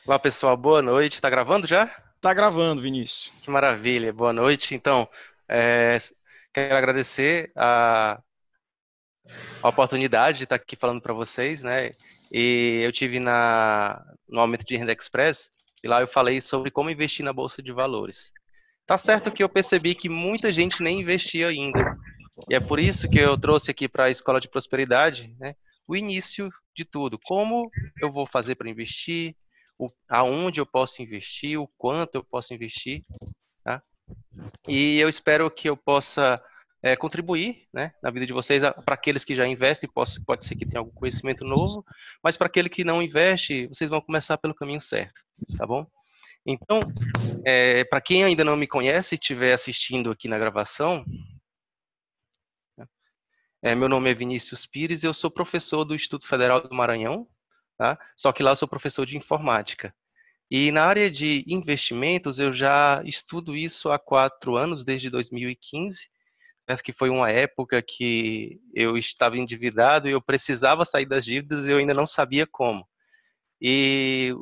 Olá, pessoal, boa noite. Tá gravando já? Tá gravando, Vinícius. Que maravilha, boa noite. Então, é, quero agradecer a oportunidade de estar aqui falando para vocês, né? E eu tive no Aumento de Renda Express e lá eu falei sobre como investir na Bolsa de Valores. Tá certo que eu percebi que muita gente nem investia ainda. E é por isso que eu trouxe aqui para a Escola de Prosperidade, né, o início de tudo. Como eu vou fazer para investir, aonde eu posso investir, o quanto eu posso investir, tá? E eu espero que eu possa contribuir, né, na vida de vocês, para aqueles que já investem, pode ser que tenha algum conhecimento novo, mas para aquele que não investe, vocês vão começar pelo caminho certo, tá bom? Então, para quem ainda não me conhece e estiver assistindo aqui na gravação, meu nome é Vinícius Pires, eu sou professor do Instituto Federal do Maranhão, tá? Só que lá eu sou professor de informática. E na área de investimentos, eu já estudo isso há 4 anos, desde 2015. Parece que foi uma época que eu estava endividado e eu precisava sair das dívidas e eu ainda não sabia como. E,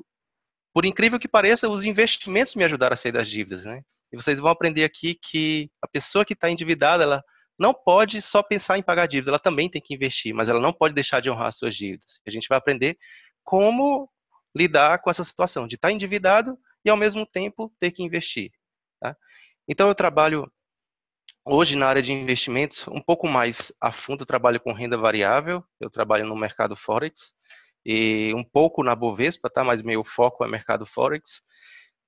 por incrível que pareça, os investimentos me ajudaram a sair das dívidas, né? E vocês vão aprender aqui que a pessoa que está endividada, ela não pode só pensar em pagar dívida, ela também tem que investir, mas ela não pode deixar de honrar suas dívidas. A gente vai aprender como lidar com essa situação de estar endividado e, ao mesmo tempo, ter que investir. Tá? Então, eu trabalho hoje na área de investimentos um pouco mais a fundo, eu trabalho com renda variável, eu trabalho no mercado Forex e um pouco na Bovespa, tá? Mas meu foco é mercado Forex.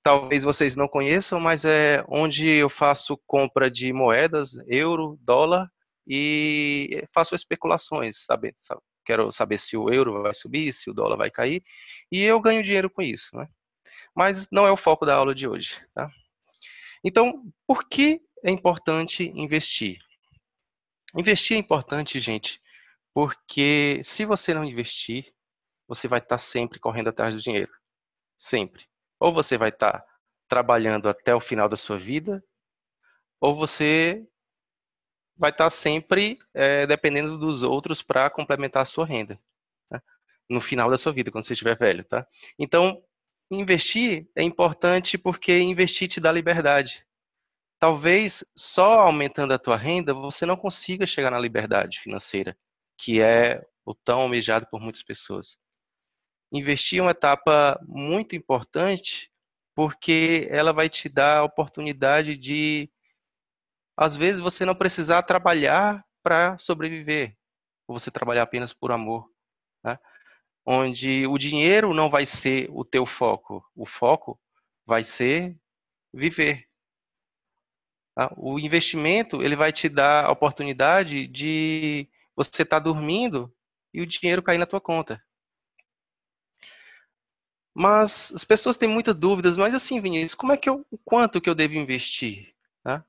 Talvez vocês não conheçam, mas é onde eu faço compra de moedas, euro, dólar, e faço especulações, sabe? Quero saber se o euro vai subir, se o dólar vai cair, e eu ganho dinheiro com isso, né? Mas não é o foco da aula de hoje, tá? Então, por que é importante investir? Investir é importante, gente, porque se você não investir, você vai estar sempre correndo atrás do dinheiro. Sempre. Ou você vai estar trabalhando até o final da sua vida, ou você vai estar sempre dependendo dos outros para complementar a sua renda, né? No final da sua vida, quando você estiver velho, tá? Então, investir é importante porque investir te dá liberdade. Talvez só aumentando a tua renda você não consiga chegar na liberdade financeira, que é o tão almejado por muitas pessoas. Investir é uma etapa muito importante porque ela vai te dar a oportunidade de, às vezes, você não precisar trabalhar para sobreviver, ou você trabalhar apenas por amor, né? Onde o dinheiro não vai ser o teu foco, o foco vai ser viver. Tá? O investimento ele vai te dar a oportunidade de você estar dormindo e o dinheiro cair na tua conta. Mas as pessoas têm muitas dúvidas, mas assim, Vinícius, o quanto que eu devo investir? Tá?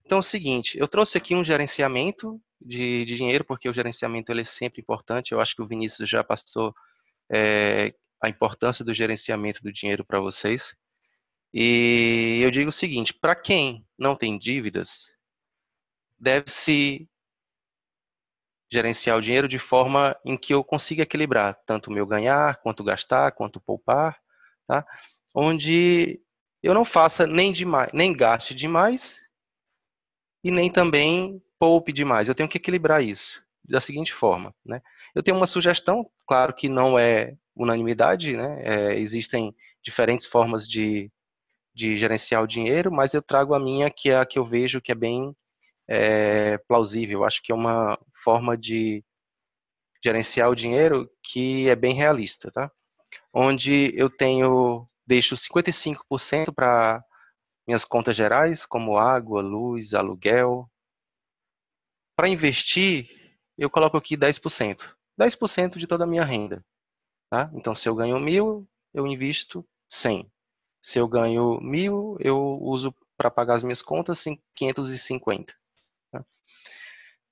Então é o seguinte, eu trouxe aqui um gerenciamento de dinheiro, porque o gerenciamento ele é sempre importante. Eu acho que o Vinícius já passou a importância do gerenciamento do dinheiro para vocês. E eu digo o seguinte, para quem não tem dívidas, deve-se gerenciar o dinheiro de forma em que eu consiga equilibrar tanto o meu ganhar, quanto gastar, quanto poupar, tá? Onde eu não faça nem demais, nem gaste demais e nem também poupe demais. Eu tenho que equilibrar isso da seguinte forma, né? Eu tenho uma sugestão, claro que não é unanimidade, né? Existem diferentes formas de gerenciar o dinheiro, mas eu trago a minha, que é a que eu vejo que é bem plausível. Acho que é uma forma de gerenciar o dinheiro que é bem realista, tá? Onde deixo 55% para minhas contas gerais, como água, luz, aluguel. Para investir, eu coloco aqui 10%. 10% de toda a minha renda, tá? Então, se eu ganho 1.000, eu invisto 100. Se eu ganho 1.000, eu uso para pagar as minhas contas 550. Tá? O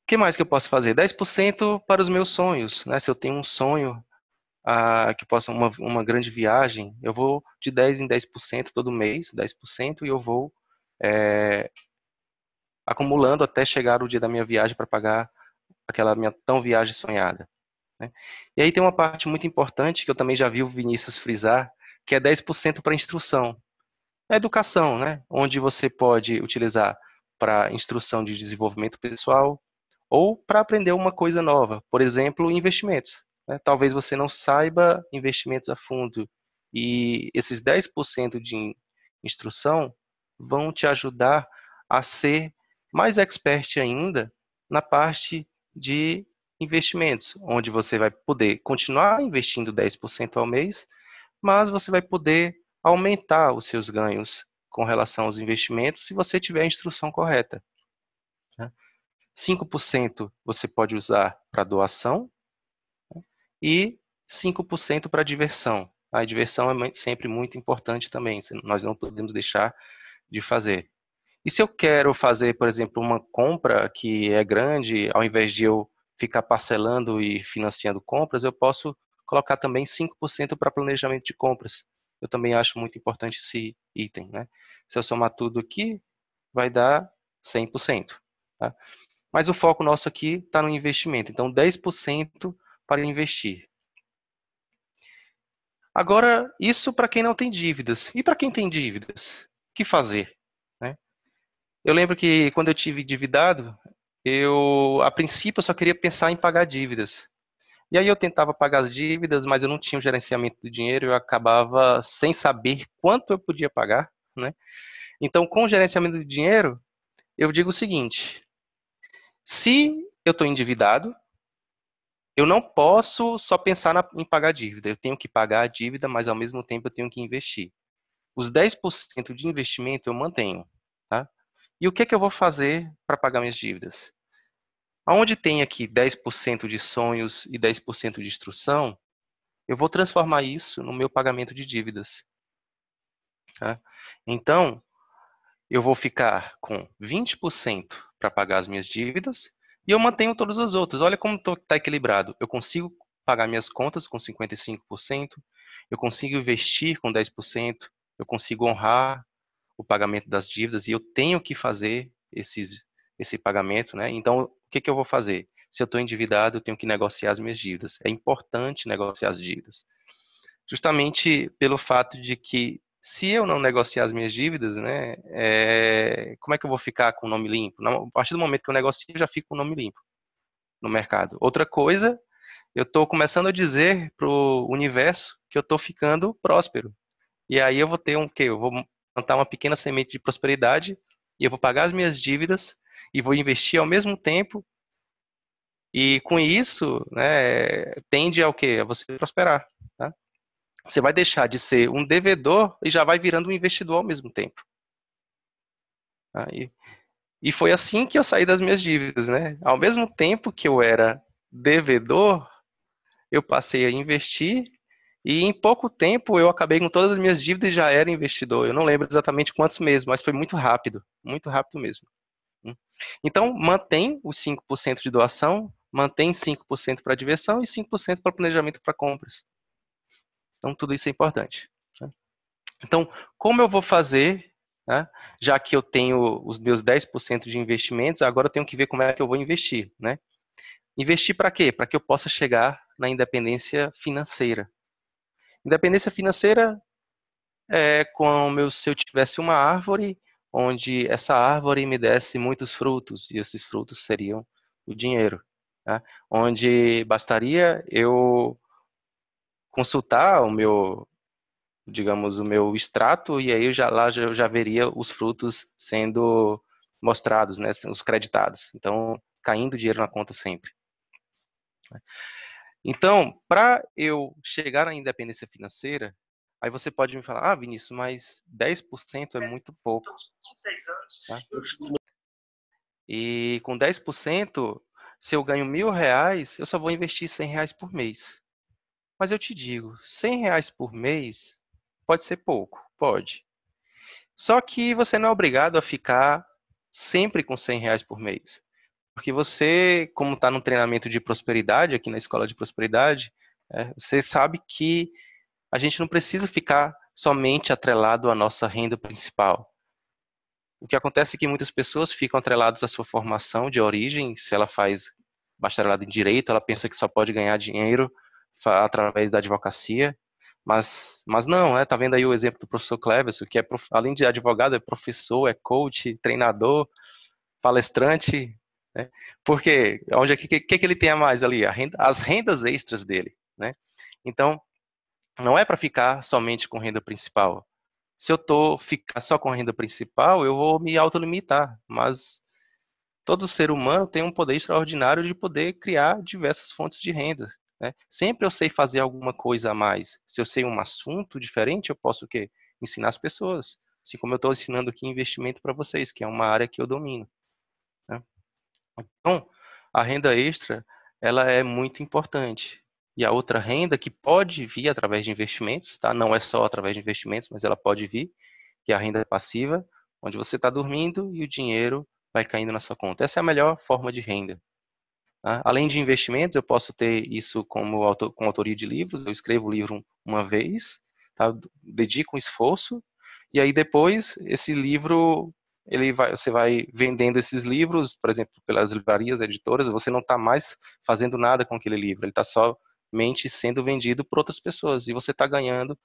que mais que eu posso fazer? 10% para os meus sonhos, né? Se eu tenho um sonho que possa uma grande viagem, eu vou de 10 em 10% todo mês, 10%, e eu vou é, acumulando até chegar o dia da minha viagem para pagar aquela minha tão viagem sonhada. né? E aí tem uma parte muito importante que eu também já vi o Vinícius frisar, que é 10% para instrução. A educação, né? Onde você pode utilizar para instrução de desenvolvimento pessoal ou para aprender uma coisa nova. Por exemplo, investimentos, né? Talvez você não saiba investimentos a fundo e esses 10% de instrução vão te ajudar a ser mais expert ainda na parte de investimentos, onde você vai poder continuar investindo 10% ao mês, mas você vai poder aumentar os seus ganhos com relação aos investimentos se você tiver a instrução correta, né? 5% você pode usar para doação e 5% para diversão. A diversão é sempre muito importante também, nós não podemos deixar de fazer. E se eu quero fazer, por exemplo, uma compra que é grande, ao invés de eu ficar parcelando e financiando compras, eu posso colocar também 5% para planejamento de compras. Eu também acho muito importante esse item, né? Se eu somar tudo aqui, vai dar 100%. Tá? Mas o foco nosso aqui está no investimento. Então, 10% para investir. Agora, isso para quem não tem dívidas. E para quem tem dívidas? O que fazer? Né? Eu lembro que quando eu tive endividado, a princípio, eu só queria pensar em pagar dívidas. E aí eu tentava pagar as dívidas, mas eu não tinha o gerenciamento do dinheiro, eu acabava sem saber quanto eu podia pagar, né? Então, com o gerenciamento do dinheiro, eu digo o seguinte: se eu estou endividado, eu não posso só pensar em pagar a dívida. Eu tenho que pagar a dívida, mas ao mesmo tempo eu tenho que investir. Os 10% de investimento eu mantenho, tá? E o que é que eu vou fazer para pagar minhas dívidas? Aonde tem aqui 10% de sonhos e 10% de instrução, eu vou transformar isso no meu pagamento de dívidas, tá? Então, eu vou ficar com 20% para pagar as minhas dívidas e eu mantenho todos os outros. Olha como está equilibrado. Eu consigo pagar minhas contas com 55%, eu consigo investir com 10%, eu consigo honrar o pagamento das dívidas e eu tenho que fazer esse pagamento, né? Então, o que que eu vou fazer? Se eu estou endividado, eu tenho que negociar as minhas dívidas. É importante negociar as dívidas. Justamente pelo fato de que se eu não negociar as minhas dívidas, né, como é que eu vou ficar com o nome limpo? A partir do momento que eu negocio, eu já fico com o nome limpo no mercado. Outra coisa, eu estou começando a dizer para o universo que eu estou ficando próspero. E aí eu vou ter um quê? Eu vou plantar uma pequena semente de prosperidade e eu vou pagar as minhas dívidas e vou investir ao mesmo tempo. E com isso, né, tende ao quê? A você prosperar, tá? Você vai deixar de ser um devedor e já vai virando um investidor ao mesmo tempo. Tá? E foi assim que eu saí das minhas dívidas, né? Ao mesmo tempo que eu era devedor, eu passei a investir e em pouco tempo eu acabei com todas as minhas dívidas e já era investidor. Eu não lembro exatamente quantos meses, mas foi muito rápido mesmo. Então, mantém os 5% de doação, mantém 5% para diversão e 5% para planejamento para compras. Então, tudo isso é importante. Né? Então, como eu vou fazer, né, já que eu tenho os meus 10% de investimentos, agora eu tenho que ver como é que eu vou investir. Né? Investir para quê? Para que eu possa chegar na independência financeira. Independência financeira é como se eu tivesse uma árvore onde essa árvore me desse muitos frutos, e esses frutos seriam o dinheiro. Né? Onde bastaria eu consultar o meu, digamos, o meu extrato, e aí eu já veria os frutos sendo mostrados, né, os creditados. Então, caindo dinheiro na conta sempre. Então, para eu chegar à independência financeira, aí você pode me falar, Vinícius, mas 10% é muito pouco. Tá? E com 10%, se eu ganho R$ 1.000, eu só vou investir R$ 100 por mês. Mas eu te digo, R$ 100 por mês pode ser pouco, pode. Só que você não é obrigado a ficar sempre com R$ 100 por mês. Porque você, como está num treinamento de prosperidade, aqui na Escola de Prosperidade, você sabe que a gente não precisa ficar somente atrelado à nossa renda principal. O que acontece é que muitas pessoas ficam atreladas à sua formação de origem, se ela faz bacharelado em Direito, ela pensa que só pode ganhar dinheiro através da advocacia, mas não, tá vendo aí o exemplo do professor Cleverson, que além de advogado, é professor, é coach, treinador, palestrante, né? Porque onde que ele tem a mais ali? As rendas extras dele, né? Então, não é para ficar somente com renda principal. Se eu ficar só com a renda principal, eu vou me autolimitar, mas todo ser humano tem um poder extraordinário de poder criar diversas fontes de renda, né? Sempre eu sei fazer alguma coisa a mais. Se eu sei um assunto diferente, eu posso o quê? Ensinar as pessoas. Assim como eu estou ensinando aqui investimento para vocês, que é uma área que eu domino, né? Então, a renda extra, ela é muito importante. E a outra renda que pode vir através de investimentos, tá? Não é só através de investimentos, mas ela pode vir, que é a renda passiva, onde você está dormindo e o dinheiro vai caindo na sua conta. Essa é a melhor forma de renda, tá? Além de investimentos, eu posso ter isso com autoria de livros. Eu escrevo o livro uma vez, tá? Dedico um esforço, e aí depois esse livro você vai vendendo esses livros, por exemplo, pelas livrarias, editoras. Você não está mais fazendo nada com aquele livro, ele está somente sendo vendido por outras pessoas e você está ganhando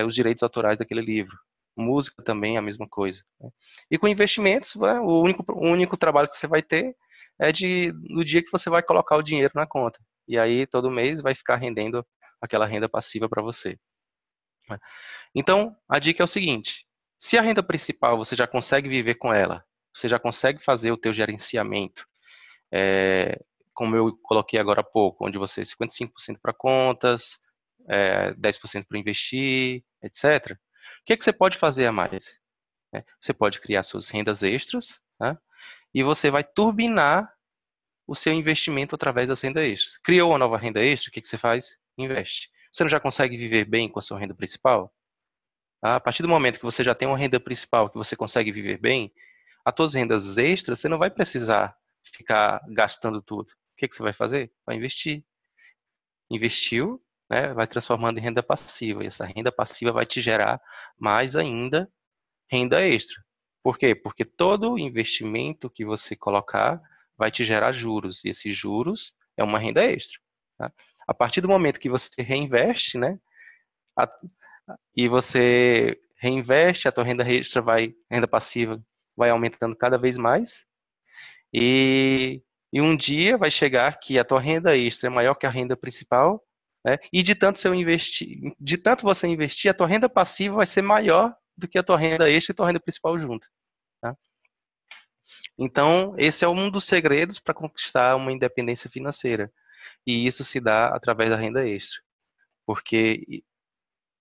os direitos autorais daquele livro. Música também é a mesma coisa, né? E com investimentos, o único trabalho que você vai ter é no dia que você vai colocar o dinheiro na conta. E aí todo mês vai ficar rendendo aquela renda passiva para você, né? Então, a dica é o seguinte: se a renda principal você já consegue viver com ela, você já consegue fazer o teu gerenciamento, como eu coloquei agora há pouco, onde você 55% para contas, 10% para investir, etc. O que você pode fazer a mais, né? Você pode criar suas rendas extras, né? E você vai turbinar o seu investimento através das rendas extras. Criou uma nova renda extra, o que você faz? Investe. Você não já consegue viver bem com a sua renda principal? A partir do momento que você já tem uma renda principal que você consegue viver bem, as suas rendas extras, você não vai precisar ficar gastando tudo. O que você vai fazer? Vai investir. Investiu, né, vai transformando em renda passiva. E essa renda passiva vai te gerar mais ainda renda extra. Por quê? Porque todo investimento que você colocar vai te gerar juros. E esses juros é uma renda extra, tá? A partir do momento que você reinveste, né, a, e você reinveste, a tua renda passiva vai aumentando cada vez mais. E um dia vai chegar que a tua renda extra é maior que a renda principal, né? E de tanto você investir, a tua renda passiva vai ser maior do que a tua renda extra e a tua renda principal junto, tá? Então, esse é um dos segredos para conquistar uma independência financeira. E isso se dá através da renda extra. Porque,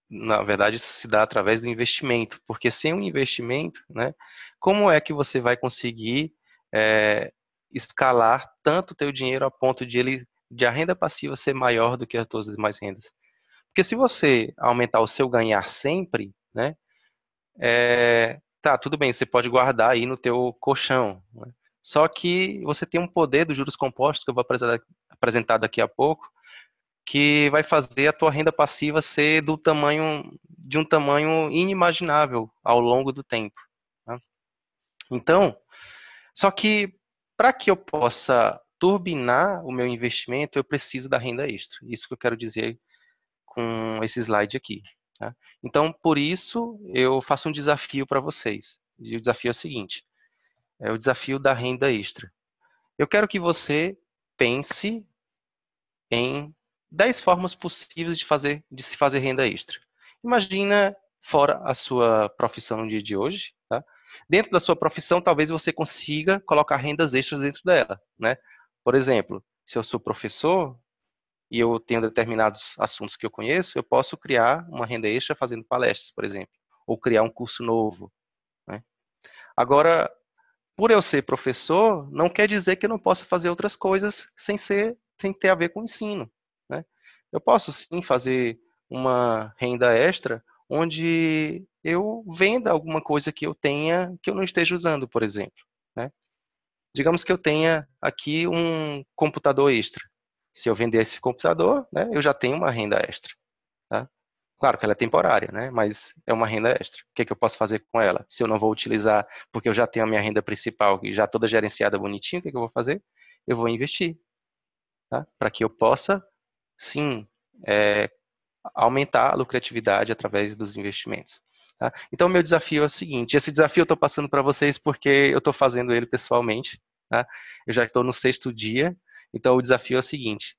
na verdade, isso se dá através do investimento. Porque sem um investimento, né, como é que você vai conseguir escalar tanto o teu dinheiro a ponto de a renda passiva ser maior do que as tuas demais rendas? Porque se você aumentar o seu ganhar sempre, né, tá, tudo bem, você pode guardar aí no teu colchão, né? Só que você tem um poder dos juros compostos, que eu vou apresentar daqui a pouco, que vai fazer a tua renda passiva ser de um tamanho inimaginável ao longo do tempo, tá? Então, só que para que eu possa turbinar o meu investimento, eu preciso da renda extra. Isso que eu quero dizer com esse slide aqui, tá? Então, por isso, eu faço um desafio para vocês. E o desafio é o seguinte: é o desafio da renda extra. Eu quero que você pense em 10 formas possíveis de se fazer renda extra. Imagina fora a sua profissão no dia de hoje, tá? Dentro da sua profissão, talvez você consiga colocar rendas extras dentro dela, né? Por exemplo, se eu sou professor e eu tenho determinados assuntos que eu conheço, eu posso criar uma renda extra fazendo palestras, por exemplo, ou criar um curso novo, né? Agora, por eu ser professor, não quer dizer que eu não possa fazer outras coisas sem ter a ver com ensino, né? Eu posso sim fazer uma renda extra onde eu venda alguma coisa que eu tenha que eu não esteja usando, por exemplo, né? Digamos que eu tenha aqui um computador extra. Se eu vender esse computador, né, eu já tenho uma renda extra, tá? Claro que ela é temporária, né? Mas é uma renda extra. O que que eu posso fazer com ela? Se eu não vou utilizar, porque eu já tenho a minha renda principal e já toda gerenciada bonitinho, o que que eu vou fazer? Eu vou investir. tá? Para que eu possa, sim, é, aumentar a lucratividade através dos investimentos. Tá? Então, o meu desafio é o seguinte: esse desafio eu estou passando para vocês porque eu estou fazendo ele pessoalmente. Tá? Eu já estou no 6º dia, então o desafio é o seguinte: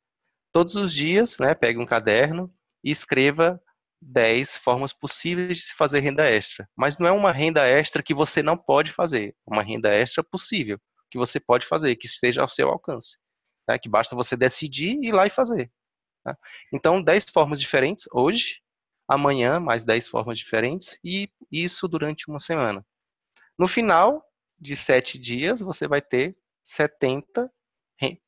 todos os dias, né, pegue um caderno e escreva 10 formas possíveis de se fazer renda extra. Mas não é uma renda extra que você não pode fazer, é uma renda extra possível, que você pode fazer, que esteja ao seu alcance. Tá? Que basta você decidir ir lá e fazer. Tá? Então, 10 formas diferentes hoje, amanhã mais 10 formas diferentes, e isso durante uma semana. No final de 7 dias, você vai ter 70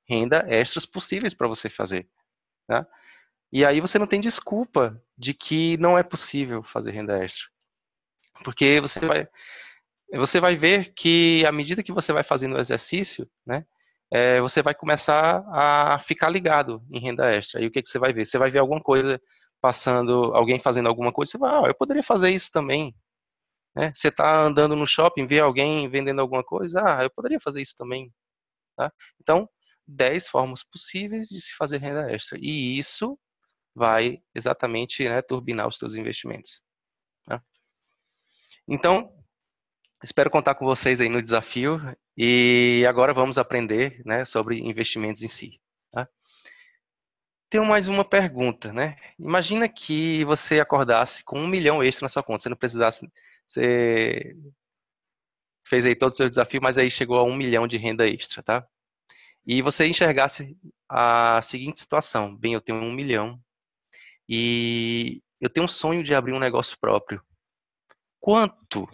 renda extras possíveis para você fazer. Tá? E aí você não tem desculpa de que não é possível fazer renda extra. Porque você vai ver que à medida que você vai fazendo o exercício, né, você vai começar a ficar ligado em renda extra. E o que, que você vai ver? Você vai ver alguma coisa passando, alguém fazendo alguma coisa, você vai, eu poderia fazer isso também. Né? Você está andando no shopping, vê alguém vendendo alguma coisa, eu poderia fazer isso também. Tá? Então, 10 formas possíveis de se fazer renda extra. E isso vai exatamente, né, turbinar os seus investimentos. Tá? Então, espero contar com vocês aí no desafio e agora vamos aprender, né, sobre investimentos em si. Tá? Tenho mais uma pergunta, né? Imagina que você acordasse com 1 milhão extra na sua conta, você não precisasse, você fez aí todo o seu desafio, mas aí chegou a 1 milhão de renda extra, tá? E você enxergasse a seguinte situação: bem, eu tenho 1 milhão e eu tenho um sonho de abrir um negócio próprio. Quanto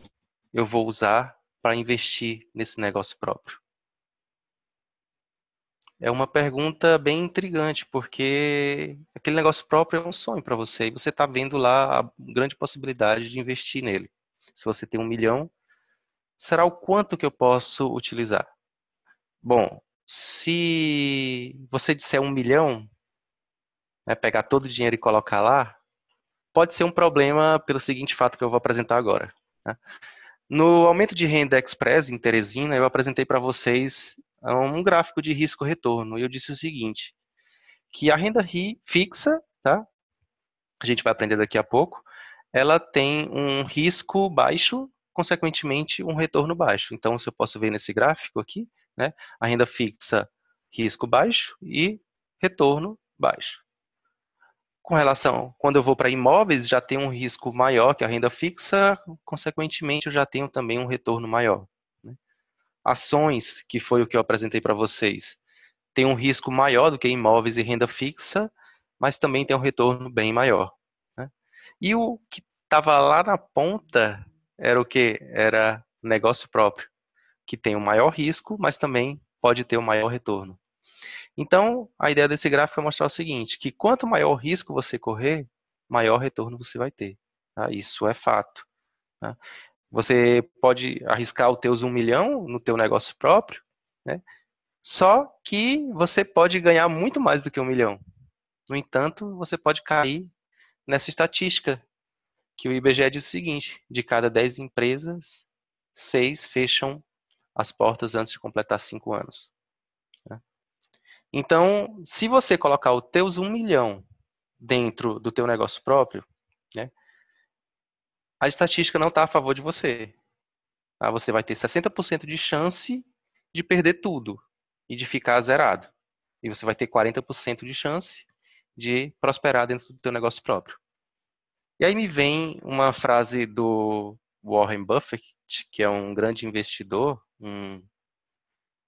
eu vou usar para investir nesse negócio próprio? É uma pergunta bem intrigante, porque aquele negócio próprio é um sonho para você e você está vendo lá a grande possibilidade de investir nele. Se você tem 1 milhão, será o quanto que eu posso utilizar? Bom, se você disser 1 milhão, né, pegar todo o dinheiro e colocar lá, pode ser um problema pelo seguinte fato que eu vou apresentar agora. Né? No Aumento de Renda Express, em Teresina, eu apresentei para vocês um gráfico de risco-retorno. E eu disse o seguinte, que a renda fixa, tá? A gente vai aprender daqui a pouco, ela tem um risco baixo, consequentemente um retorno baixo. Então, se eu posso ver nesse gráfico aqui, né? A renda fixa, risco baixo e retorno baixo. Com relação, quando eu vou para imóveis, já tem um risco maior que a renda fixa, consequentemente eu já tenho também um retorno maior. Né? Ações, que foi o que eu apresentei para vocês, tem um risco maior do que imóveis e renda fixa, mas também tem um retorno bem maior. Né? E o que estava lá na ponta era o que? Era negócio próprio, que tem o maior risco, mas também pode ter o maior retorno. Então, a ideia desse gráfico é mostrar o seguinte, que quanto maior o risco você correr, maior retorno você vai ter. Tá? Isso é fato. Tá? Você pode arriscar os teus 1 milhão no teu negócio próprio, né? Só que você pode ganhar muito mais do que 1 milhão. No entanto, você pode cair nessa estatística, que o IBGE diz o seguinte, de cada 10 empresas, 6 fecham as portas antes de completar 5 anos. Né? Então, se você colocar os teus 1 milhão dentro do teu negócio próprio, né, a estatística não está a favor de você. Tá? Você vai ter 60% de chance de perder tudo e de ficar zerado. E você vai ter 40% de chance de prosperar dentro do teu negócio próprio. E aí me vem uma frase do Warren Buffett, que é um grande investidor,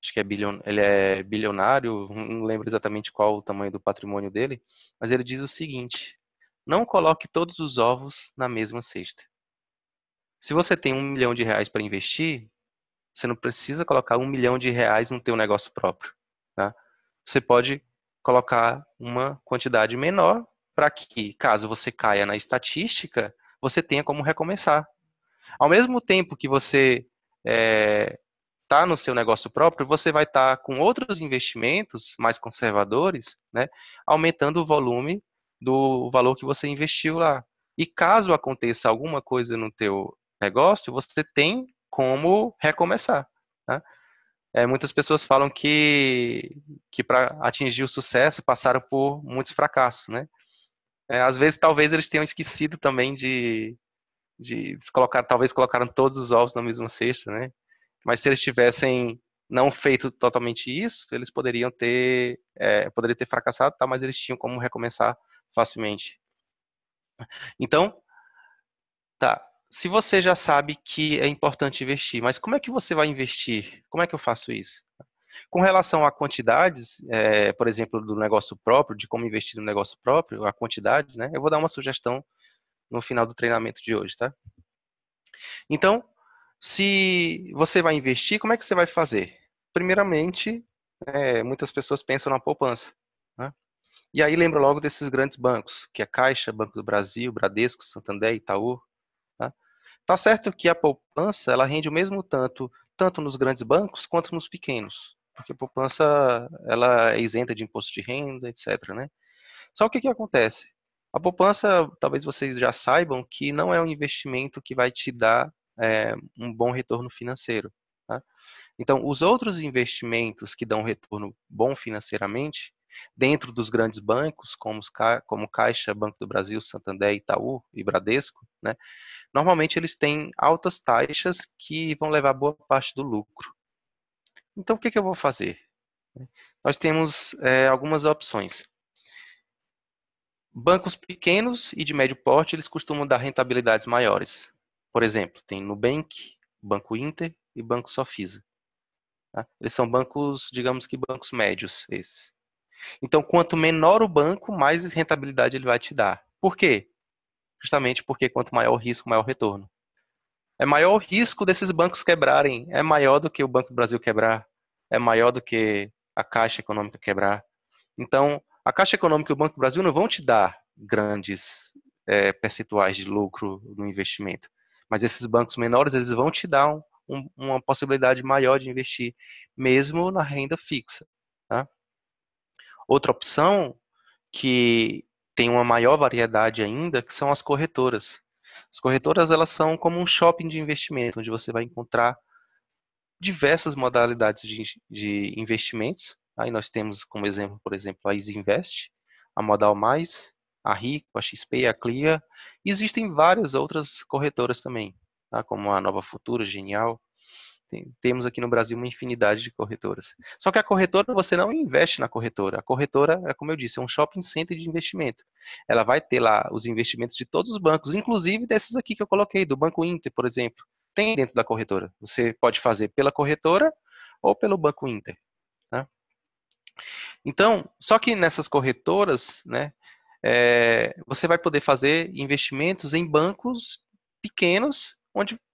acho que ele é bilionário, não lembro exatamente qual o tamanho do patrimônio dele, mas ele diz o seguinte: não coloque todos os ovos na mesma cesta. Se você tem 1 milhão de reais para investir, você não precisa colocar 1 milhão de reais no teu negócio próprio. Tá? Você pode colocar uma quantidade menor para que, caso você caia na estatística, você tenha como recomeçar. Ao mesmo tempo que você está no seu negócio próprio, você vai estar com outros investimentos mais conservadores, né, aumentando o volume do valor que você investiu lá. E caso aconteça alguma coisa no teu negócio, você tem como recomeçar. Tá? Muitas pessoas falam que para atingir o sucesso passaram por muitos fracassos, né? Às vezes, talvez eles tenham esquecido também de colocar, talvez colocaram todos os ovos na mesma cesta, né? Mas se eles tivessem não feito totalmente isso, eles poderiam ter fracassado, tá? Mas eles tinham como recomeçar facilmente. Então, tá. Se você já sabe que é importante investir, mas como é que você vai investir? Como é que eu faço isso? Com relação a quantidades, por exemplo, do negócio próprio, de como investir no negócio próprio, a quantidade, né? Eu vou dar uma sugestão no final do treinamento de hoje, tá? Então, se você vai investir, como é que você vai fazer? Primeiramente, muitas pessoas pensam na poupança, né? E aí lembra logo desses grandes bancos, que é Caixa, Banco do Brasil, Bradesco, Santander, Itaú, tá? Tá certo que a poupança, ela rende o mesmo tanto nos grandes bancos quanto nos pequenos, porque a poupança, ela é isenta de imposto de renda, etc, né? Só o que que acontece? A poupança, talvez vocês já saibam que não é um investimento que vai te dar um bom retorno financeiro, tá? Então, os outros investimentos que dão retorno bom financeiramente, dentro dos grandes bancos, como Caixa, Banco do Brasil, Santander, Itaú e Bradesco, né? Normalmente eles têm altas taxas que vão levar boa parte do lucro. Então, o que que eu vou fazer? Nós temos algumas opções. Bancos pequenos e de médio porte, eles costumam dar rentabilidades maiores. Por exemplo, tem Nubank, Banco Inter e Banco Sofisa, tá? Eles são bancos, digamos que bancos médios, esses. Então, quanto menor o banco, mais rentabilidade ele vai te dar. Por quê? Justamente porque quanto maior o risco, maior o retorno. É maior o risco desses bancos quebrarem, é maior do que o Banco do Brasil quebrar, é maior do que a Caixa Econômica quebrar. Então, a Caixa Econômica e o Banco do Brasil não vão te dar grandes percentuais de lucro no investimento, mas esses bancos menores eles vão te dar uma possibilidade maior de investir, mesmo na renda fixa, tá? Outra opção que tem uma maior variedade ainda, que são as corretoras. As corretoras elas são como um shopping de investimento, onde você vai encontrar diversas modalidades de investimentos. Aí nós temos como exemplo, por exemplo, a Easy Invest, a Modal Mais, a Rico, a XP, a Clear. E existem várias outras corretoras também, tá? Como a Nova Futura, Genial. Temos aqui no Brasil uma infinidade de corretoras. Só que a corretora, você não investe na corretora. A corretora, é como eu disse, é um shopping center de investimento. Ela vai ter lá os investimentos de todos os bancos, inclusive desses aqui que eu coloquei, do Banco Inter, por exemplo. Tem dentro da corretora. Você pode fazer pela corretora ou pelo Banco Inter, tá? Então, só que nessas corretoras, né, você vai poder fazer investimentos em bancos pequenos,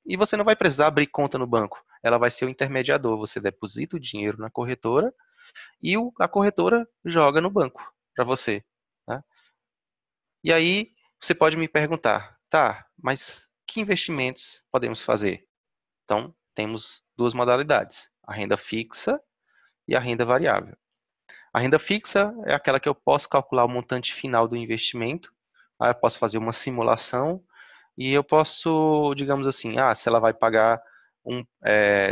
e você não vai precisar abrir conta no banco. Ela vai ser o intermediador. Você deposita o dinheiro na corretora e a corretora joga no banco para você, tá? E aí você pode me perguntar, tá, mas que investimentos podemos fazer? Então, temos duas modalidades, a renda fixa e a renda variável. A renda fixa é aquela que eu posso calcular o montante final do investimento. Aí eu posso fazer uma simulação e eu posso, digamos assim, se ela vai pagar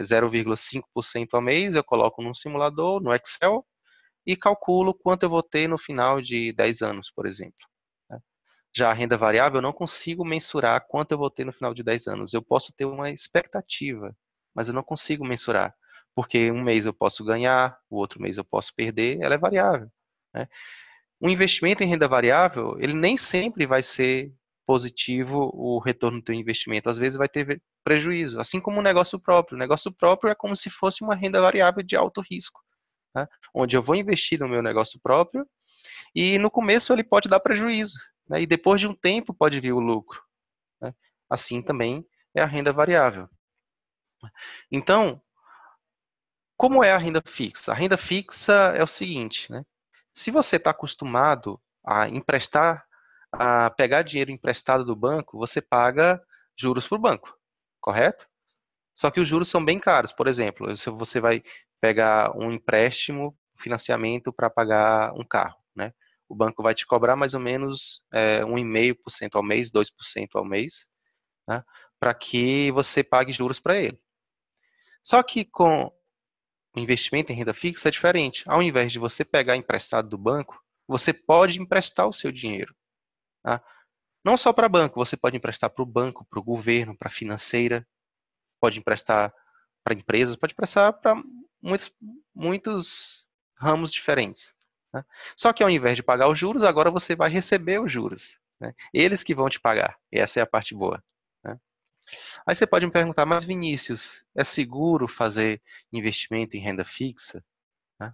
0,5% ao mês, eu coloco num simulador, no Excel, e calculo quanto eu vou ter no final de 10 anos, por exemplo, né? Já a renda variável, eu não consigo mensurar quanto eu vou ter no final de 10 anos. Eu posso ter uma expectativa, mas eu não consigo mensurar. Porque um mês eu posso ganhar, o outro mês eu posso perder, ela é variável, né? Um investimento em renda variável, ele nem sempre vai ser positivo o retorno do teu investimento. Às vezes vai ter prejuízo, assim como o negócio próprio. O negócio próprio é como se fosse uma renda variável de alto risco, né? Onde eu vou investir no meu negócio próprio e no começo ele pode dar prejuízo, né? E depois de um tempo pode vir o lucro, né? Assim também é a renda variável. Então, como é a renda fixa? A renda fixa é o seguinte, né? Se você está acostumado a emprestar, a pegar dinheiro emprestado do banco, você paga juros para o banco, correto? Só que os juros são bem caros. Por exemplo, se você vai pegar um empréstimo, financiamento para pagar um carro, né? O banco vai te cobrar mais ou menos 1,5% ao mês, 2% ao mês, né? Para que você pague juros para ele. Só que com o investimento em renda fixa é diferente. Ao invés de você pegar emprestado do banco, você pode emprestar o seu dinheiro. Tá? Não só para banco, você pode emprestar para o banco, para o governo, para a financeira, pode emprestar para empresas, pode emprestar para muitos ramos diferentes. Né? Só que ao invés de pagar os juros, agora você vai receber os juros. Né? Eles que vão te pagar. E essa é a parte boa. Né? Aí você pode me perguntar, mas Vinícius, é seguro fazer investimento em renda fixa? Né?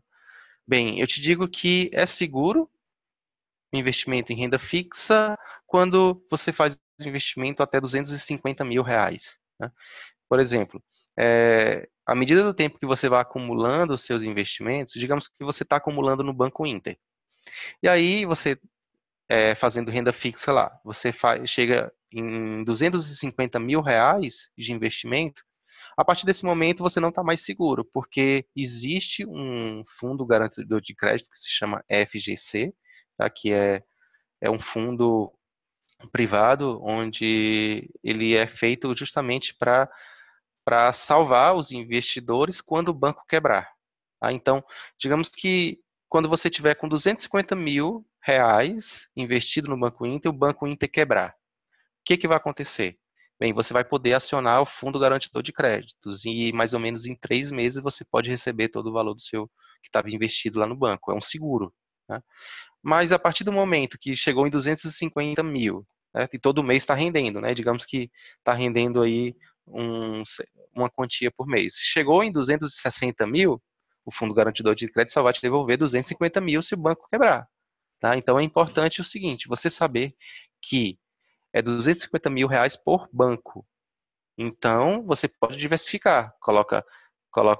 Bem, eu te digo que é seguro o investimento em renda fixa quando você faz um investimento até R$ 250 mil. Né? Por exemplo, à medida do tempo que você vai acumulando os seus investimentos, digamos que você está acumulando no Banco Inter. E aí você, fazendo renda fixa lá, você chega em R$ 250 mil de investimento. A partir desse momento você não está mais seguro, porque existe um fundo garantidor de crédito que se chama FGC, tá? Que é um fundo privado onde ele é feito justamente para salvar os investidores quando o banco quebrar. Tá? Então, digamos que quando você tiver com R$ 250 mil investido no Banco Inter, o Banco Inter quebrar. O que vai acontecer? Bem, você vai poder acionar o Fundo Garantidor de Créditos e mais ou menos em 3 meses você pode receber todo o valor do seu que estava investido lá no banco. É um seguro. Né? Mas a partir do momento que chegou em 250 mil, né, e todo mês está rendendo, né? Digamos que está rendendo aí uma quantia por mês. Chegou em 260 mil, o Fundo Garantidor de Crédito só vai te devolver 250 mil se o banco quebrar. Tá? Então é importante o seguinte, você saber que é R$ 250 mil por banco. Então, você pode diversificar. Coloca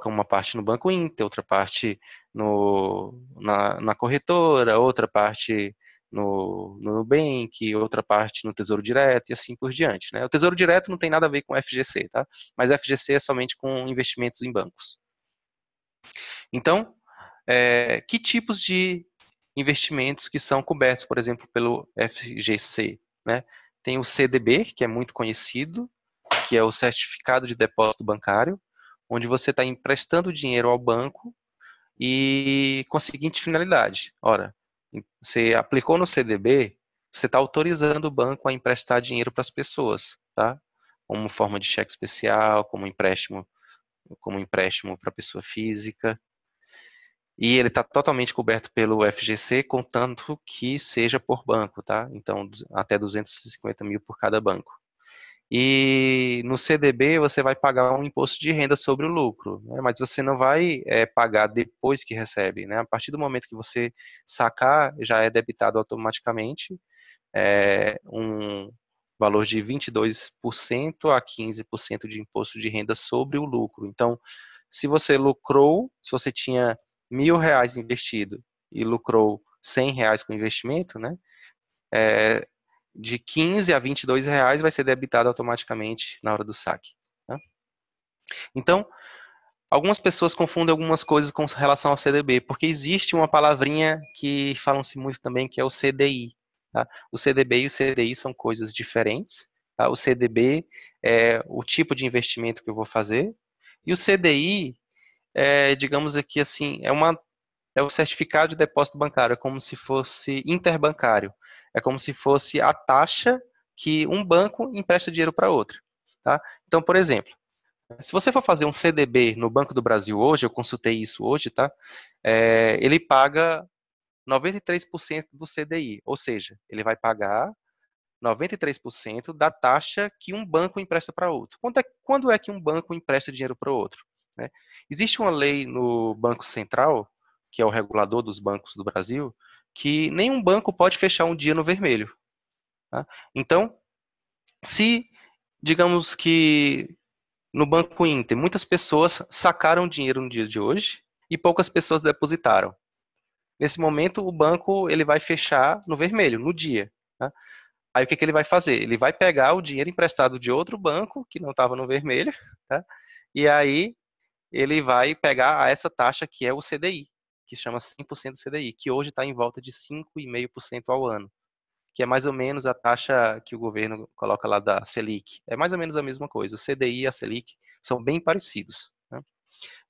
uma parte no Banco Inter, outra parte na corretora, outra parte no Nubank, outra parte no Tesouro Direto e assim por diante. Né? O Tesouro Direto não tem nada a ver com o FGC, tá? Mas o FGC é somente com investimentos em bancos. Então, que tipos de investimentos que são cobertos, por exemplo, pelo FGC? Né? Tem o CDB, que é muito conhecido, que é o Certificado de Depósito Bancário, onde você está emprestando dinheiro ao banco e com a seguinte finalidade. Ora, você aplicou no CDB, você está autorizando o banco a emprestar dinheiro para as pessoas, tá? Como forma de cheque especial, como empréstimo para pessoa física. E ele está totalmente coberto pelo FGC, contanto que seja por banco, tá? Então, até 250 mil por cada banco. E no CDB você vai pagar um imposto de renda sobre o lucro, né? Mas você não vai pagar depois que recebe, né? A partir do momento que você sacar, já é debitado automaticamente um valor de 22% a 15% de imposto de renda sobre o lucro. Então, se você lucrou, se você tinha R$ 1.000 investido e lucrou R$ 100 com investimento, né? De 15 a R$ 22 vai ser debitado automaticamente na hora do saque. Tá? Então, algumas pessoas confundem algumas coisas com relação ao CDB, porque existe uma palavrinha que falam-se muito também, que é o CDI. Tá? O CDB e o CDI são coisas diferentes. Tá? O CDB é o tipo de investimento que eu vou fazer, e o CDI digamos aqui assim, é o certificado de depósito bancário, é como se fosse interbancário. É como se fosse a taxa que um banco empresta dinheiro para outro. Tá? Então, por exemplo, se você for fazer um CDB no Banco do Brasil hoje, eu consultei isso hoje, tá? Ele paga 93% do CDI, ou seja, ele vai pagar 93% da taxa que um banco empresta para outro. Quando é que um banco empresta dinheiro para outro? Né? Existe uma lei no Banco Central, que é o regulador dos bancos do Brasil, que nenhum banco pode fechar um dia no vermelho. Tá? Então, se, digamos que no Banco Inter, muitas pessoas sacaram dinheiro no dia de hoje e poucas pessoas depositaram. Nesse momento, o banco ele vai fechar no vermelho, no dia. Tá? Aí o que ele vai fazer? Ele vai pegar o dinheiro emprestado de outro banco, que não estava no vermelho, tá? E aí ele vai pegar essa taxa que é o CDI, que se chama 100% do CDI, que hoje está em volta de 5,5% ao ano, que é mais ou menos a taxa que o governo coloca lá da Selic. É mais ou menos a mesma coisa. O CDI e a Selic são bem parecidos. Né?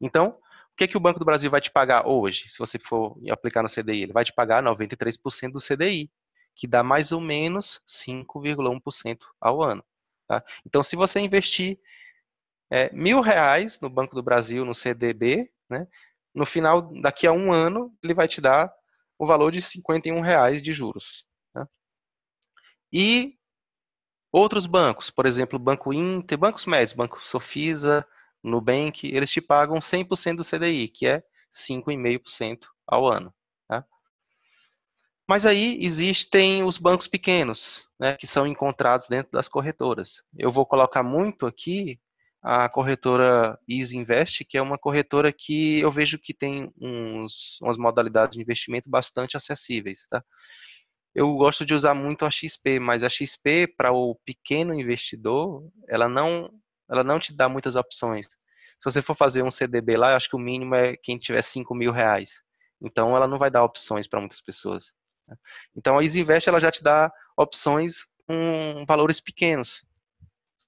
Então, o que o Banco do Brasil vai te pagar hoje, se você for aplicar no CDI? Ele vai te pagar 93% do CDI, que dá mais ou menos 5,1% ao ano. Tá? Então, se você investir R$ 1.000 no Banco do Brasil, no CDB, né, no final, daqui a um ano, ele vai te dar o valor de R$ 51 de juros. Tá? E outros bancos, por exemplo, Banco Inter, bancos médios, Banco Sofisa, Nubank, eles te pagam 100% do CDI, que é 5,5% ao ano. Tá? Mas aí existem os bancos pequenos, né, que são encontrados dentro das corretoras. Eu vou colocar muito aqui a corretora Easy Invest, que é uma corretora que eu vejo que tem umas modalidades de investimento bastante acessíveis. Tá? Eu gosto de usar muito a XP, mas a XP, para o pequeno investidor, ela não te dá muitas opções. Se você for fazer um CDB lá, eu acho que o mínimo é quem tiver R$ 5.000. Então, ela não vai dar opções para muitas pessoas. Então, a EasyInvest, ela já te dá opções com valores pequenos.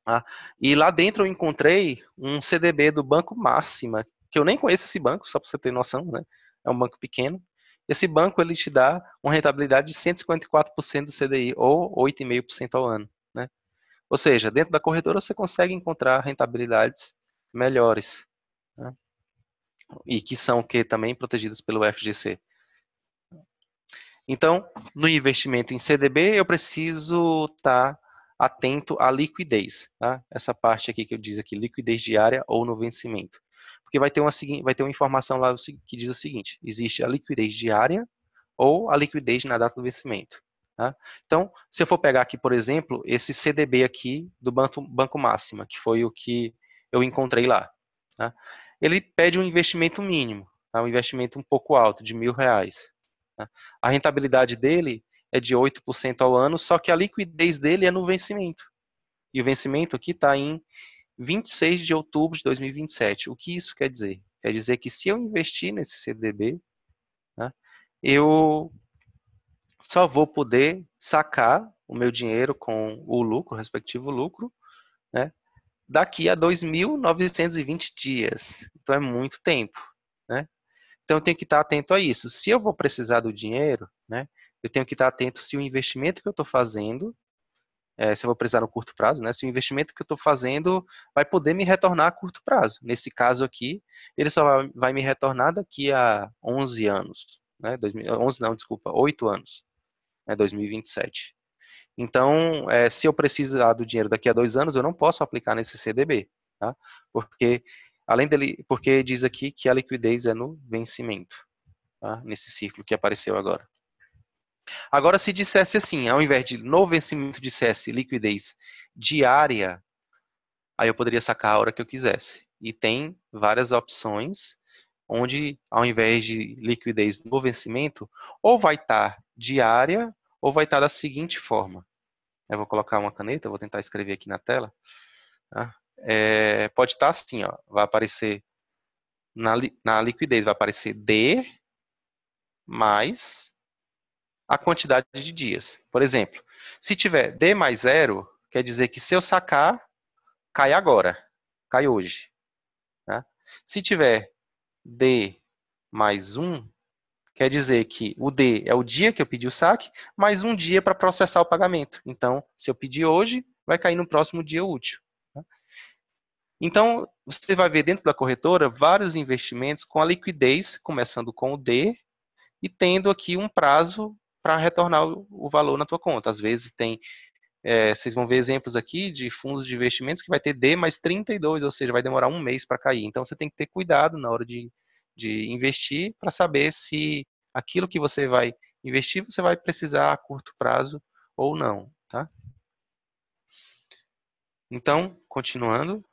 Tá? E lá dentro eu encontrei um CDB do Banco Máxima, que eu nem conheço esse banco, só para você ter noção, né? É um banco pequeno. Esse banco ele te dá uma rentabilidade de 154% do CDI, ou 8,5% ao ano. Né? Ou seja, dentro da corretora você consegue encontrar rentabilidades melhores. Né? E que são que também protegidas pelo FGC. Então, no investimento em CDB, eu preciso estar atento à liquidez. Tá? Essa parte aqui que eu diz aqui, liquidez diária ou no vencimento. Porque vai ter uma informação lá que diz o seguinte, existe a liquidez diária ou a liquidez na data do vencimento. Tá? Então, se eu for pegar aqui, por exemplo, esse CDB aqui do Banco Máxima, que foi o que eu encontrei lá. Tá? Ele pede um investimento mínimo, tá? Um investimento um pouco alto, de R$ 1.000. Tá? A rentabilidade dele é de 8% ao ano, só que a liquidez dele é no vencimento. E o vencimento aqui está em 26 de outubro de 2027. O que isso quer dizer? Quer dizer que se eu investir nesse CDB, né, eu só vou poder sacar o meu dinheiro com o lucro, o respectivo lucro, né, daqui a 2.920 dias. Então é muito tempo. Né? Então eu tenho que estar atento a isso. Se eu vou precisar do dinheiro, né, eu tenho que estar atento se o investimento que eu estou fazendo, se eu vou precisar no curto prazo, né, se o investimento que eu estou fazendo vai poder me retornar a curto prazo. Nesse caso aqui, ele só vai me retornar daqui a 11 anos. Né, 11 não, desculpa, 8 anos. 2027. Então, se eu precisar do dinheiro daqui a 2 anos, eu não posso aplicar nesse CDB. Tá? Porque, além dele, porque diz aqui que a liquidez é no vencimento. Tá? Nesse círculo que apareceu agora. Agora, se dissesse assim, ao invés de no vencimento dissesse liquidez diária, aí eu poderia sacar a hora que eu quisesse. E tem várias opções, onde ao invés de liquidez no vencimento, ou vai estar diária, ou vai estar da seguinte forma. Eu vou colocar uma caneta, vou tentar escrever aqui na tela. Tá? Pode estar assim, ó, vai aparecer na liquidez, vai aparecer D mais a quantidade de dias. Por exemplo, se tiver D mais 0, quer dizer que se eu sacar, cai agora, cai hoje. Tá? Se tiver D mais 1, quer dizer que o D é o dia que eu pedi o saque, mais um dia para processar o pagamento. Então, se eu pedir hoje, vai cair no próximo dia útil. Tá? Então, você vai ver dentro da corretora vários investimentos com a liquidez, começando com o D, e tendo aqui um prazo para retornar o valor na tua conta. Às vezes tem, vocês vão ver exemplos aqui de fundos de investimentos que vai ter D mais 32, ou seja, vai demorar um mês para cair. Então, você tem que ter cuidado na hora de investir para saber se aquilo que você vai investir, você vai precisar a curto prazo ou não. Tá? Então, continuando.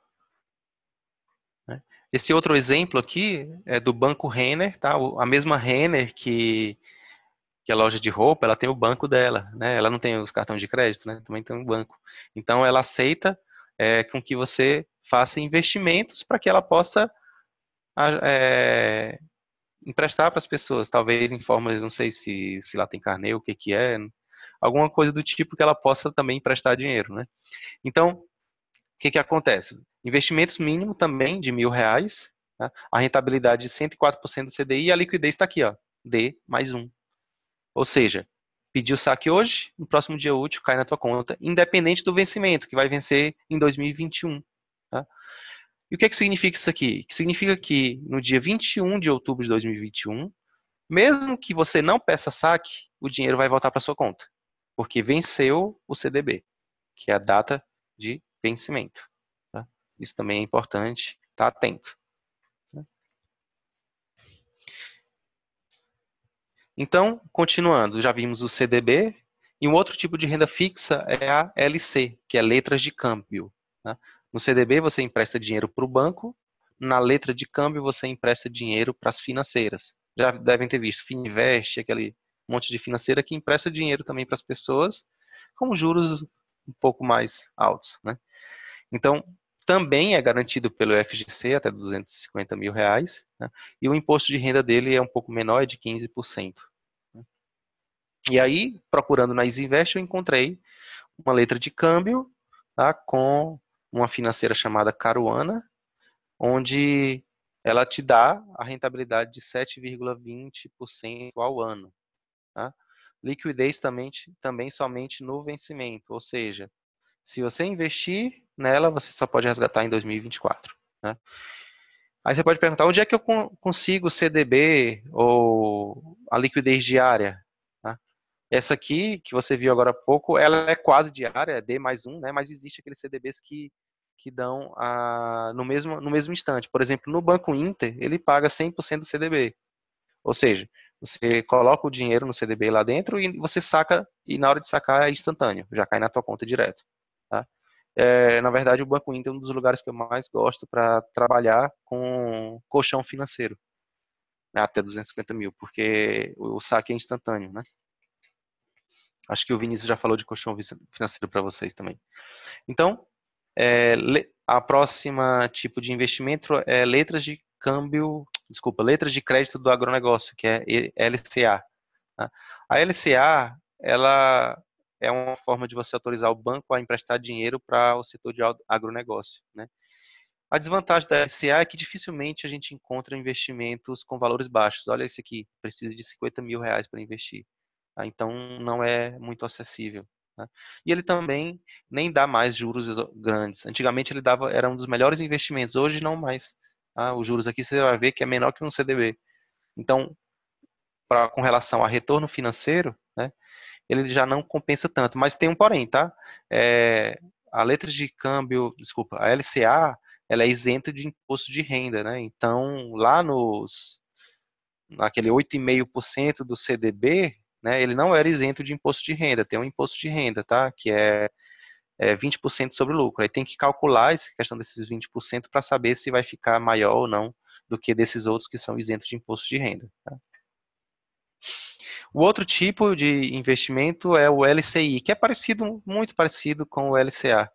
Né? Esse outro exemplo aqui é do Banco Renner, tá? A mesma Renner que a loja de roupa, ela tem o banco dela, né? Ela não tem os cartões de crédito, né? Também tem um banco. Então, ela aceita com que você faça investimentos para que ela possa emprestar para as pessoas, talvez em forma, não sei se lá tem carnê, o que que é, alguma coisa do tipo que ela possa também emprestar dinheiro, né? Então, o que que acontece? Investimentos mínimos também de R$ 1.000, Tá? A rentabilidade de 104% do CDI e a liquidez está aqui, ó, D mais 1. Ou seja, pediu saque hoje, no próximo dia útil cai na tua conta, independente do vencimento, que vai vencer em 2021. Tá? E o que significa isso aqui? Que significa que no dia 21 de outubro de 2021, mesmo que você não peça saque, o dinheiro vai voltar para sua conta, porque venceu o CDB, que é a data de vencimento. Tá? Isso também é importante, tá atento. Então, continuando, já vimos o CDB, e um outro tipo de renda fixa é a LC, que é letras de câmbio. Né? No CDB você empresta dinheiro para o banco, na letra de câmbio você empresta dinheiro para as financeiras. Já devem ter visto Fininvest, aquele monte de financeira que empresta dinheiro também para as pessoas, com juros um pouco mais altos. Né? Então, também é garantido pelo FGC até R$ 250.000, né? E o imposto de renda dele é um pouco menor, é de 15%. E aí, procurando na Isinvest, eu encontrei uma letra de câmbio, tá, com uma financeira chamada Caruana, onde ela te dá a rentabilidade de 7,20% ao ano. Tá? Liquidez também somente no vencimento, ou seja, se você investir nela, você só pode resgatar em 2024. Né? Aí você pode perguntar, onde é que eu consigo CDB ou a liquidez diária? Tá? Essa aqui, que você viu agora há pouco, ela é quase diária, é D mais 1, né? Mas existe aqueles CDBs que dão no mesmo instante. Por exemplo, no Banco Inter, ele paga 100% do CDB. Ou seja, você coloca o dinheiro no CDB lá dentro e você saca, e na hora de sacar é instantâneo, já cai na tua conta direto. Tá? Na verdade, o Banco Inter é um dos lugares que eu mais gosto para trabalhar com colchão financeiro, né, até 250 mil, porque o saque é instantâneo, né? Acho que o Vinícius já falou de colchão financeiro para vocês também. Então, a próxima tipo de investimento é letras de câmbio, desculpa, letras de crédito do agronegócio, que é LCA. Tá? A LCA, ela é uma forma de você autorizar o banco a emprestar dinheiro para o setor de agronegócio, né? A desvantagem da LCA é que dificilmente a gente encontra investimentos com valores baixos. Olha esse aqui, precisa de R$ 50.000 para investir. Tá? Então, não é muito acessível. Tá? E ele também nem dá mais juros grandes. Antigamente ele era um dos melhores investimentos, hoje não mais. Tá? Os juros aqui você vai ver que é menor que um CDB. Então, com relação a retorno financeiro, né, ele já não compensa tanto. Mas tem um porém, tá? A letra de câmbio, desculpa, a LCA, ela é isenta de imposto de renda, né? Então, lá naquele 8,5% do CDB, né, ele não era isento de imposto de renda, tem um imposto de renda, tá? Que é 20% sobre o lucro. Aí tem que calcular essa questão desses 20% para saber se vai ficar maior ou não do que desses outros que são isentos de imposto de renda. Tá? O outro tipo de investimento é o LCI, que é parecido, muito parecido com o LCA.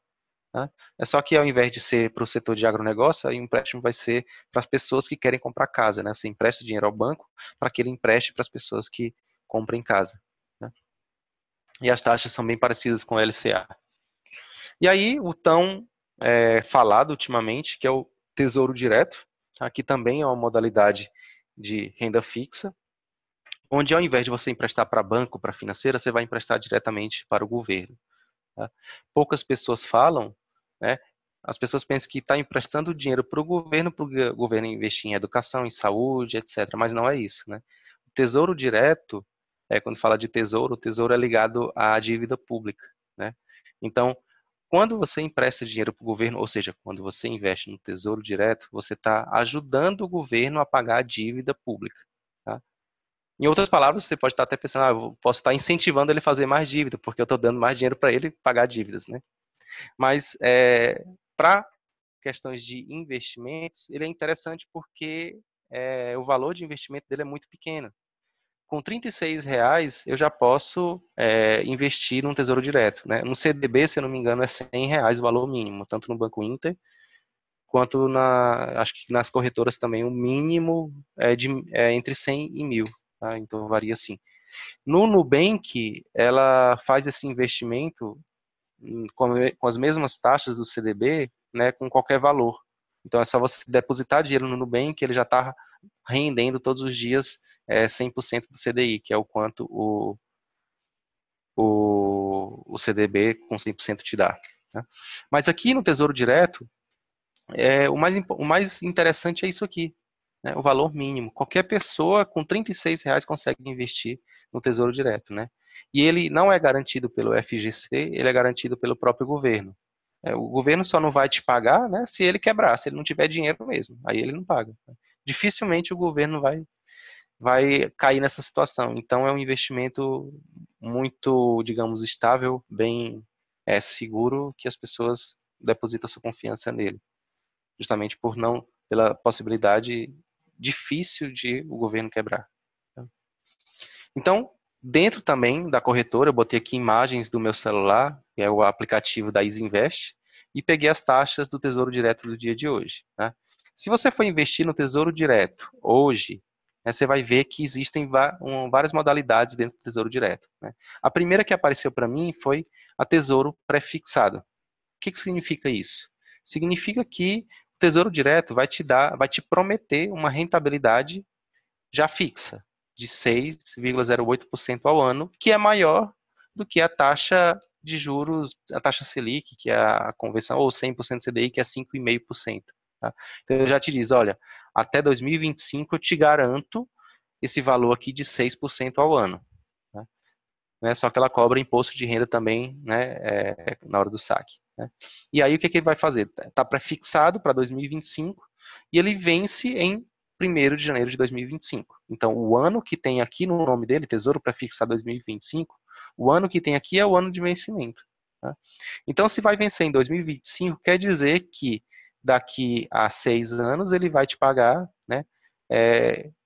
Tá? É só que ao invés de ser para o setor de agronegócio, aí o empréstimo vai ser para as pessoas que querem comprar casa. Né? Você empresta dinheiro ao banco para que ele empreste para as pessoas que comprem casa. Né? E as taxas são bem parecidas com o LCA. E aí, o tão falado ultimamente, que é o Tesouro Direto, tá? Que também é uma modalidade de renda fixa, onde ao invés de você emprestar para banco, para financeira, você vai emprestar diretamente para o governo. Tá? Poucas pessoas falam, né? As pessoas pensam que está emprestando dinheiro para o governo investir em educação, em saúde, etc. Mas não é isso, né? O Tesouro Direto, quando fala de tesouro, o tesouro é ligado à dívida pública, né? Então, quando você empresta dinheiro para o governo, ou seja, quando você investe no Tesouro Direto, você está ajudando o governo a pagar a dívida pública. Tá? Em outras palavras, você pode estar até pensando, eu posso estar incentivando ele a fazer mais dívida, porque eu estou dando mais dinheiro para ele pagar dívidas, né? Mas para questões de investimentos, ele é interessante porque o valor de investimento dele é muito pequeno. Com R$ 36 eu já posso investir num Tesouro Direto. Né? No CDB, se eu não me engano, é R$ 100 o valor mínimo, tanto no Banco Inter quanto acho que nas corretoras também o mínimo é entre 100 e 1.000. Tá? Então varia assim. No Nubank, ela faz esse investimento com as mesmas taxas do CDB, né, com qualquer valor. Então é só você depositar dinheiro no Nubank, que ele já está rendendo todos os dias 100% do CDI, que é o quanto o CDB com 100% te dá. Tá? Mas aqui no Tesouro Direto, o mais interessante é isso aqui, né? O valor mínimo. Qualquer pessoa com R$ 36 consegue investir no Tesouro Direto, né? E ele não é garantido pelo FGC, ele é garantido pelo próprio governo. O governo só não vai te pagar, né, se ele quebrar, se ele não tiver dinheiro mesmo. Aí ele não paga. Dificilmente o governo vai cair nessa situação. Então é um investimento muito, digamos, estável, bem seguro, que as pessoas depositam sua confiança nele, justamente pela possibilidade difícil de o governo quebrar. Então, dentro também da corretora, eu botei aqui imagens do meu celular, que é o aplicativo da EasyInvest, e peguei as taxas do Tesouro Direto do dia de hoje. Né? Se você for investir no Tesouro Direto hoje, né, você vai ver que existem várias modalidades dentro do Tesouro Direto. Né? A primeira que apareceu para mim foi a Tesouro Prefixado. O que significa isso? Significa que o Tesouro Direto vai te prometer uma rentabilidade já fixa, de 6,08% ao ano, que é maior do que a taxa de juros, a taxa Selic, que é a convenção, ou 100% CDI, que é 5,5%. Tá? Então, eu já te diz, olha, até 2025 eu te garanto esse valor aqui de 6% ao ano. Tá? Né? Só que ela cobra imposto de renda também, né, na hora do saque. Né? E aí o que ele vai fazer? Está prefixado para 2025 e ele vence em 1º de janeiro de 2025. Então, o ano que tem aqui no nome dele, Tesouro Prefixado 2025, o ano que tem aqui é o ano de vencimento. Tá? Então, se vai vencer em 2025, quer dizer que daqui a 6 anos ele vai te pagar, né,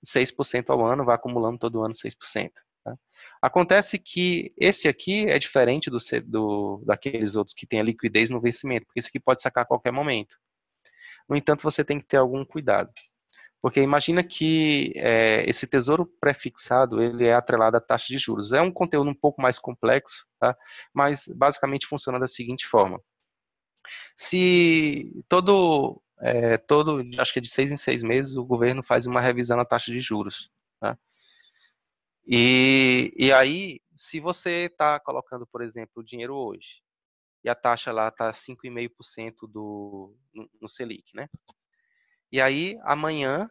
6% ao ano, vai acumulando todo ano 6%. Tá? Acontece que esse aqui é diferente daqueles outros que tem a liquidez no vencimento, porque esse aqui pode sacar a qualquer momento. No entanto, você tem que ter algum cuidado. Porque imagina que esse tesouro prefixado ele é atrelado à taxa de juros. É um conteúdo um pouco mais complexo, tá? Mas basicamente funciona da seguinte forma. Se acho que é de 6 em 6 meses, o governo faz uma revisão na taxa de juros. Tá? E aí, se você está colocando, por exemplo, o dinheiro hoje, e a taxa lá está 5,5% no Selic, né? E aí, amanhã,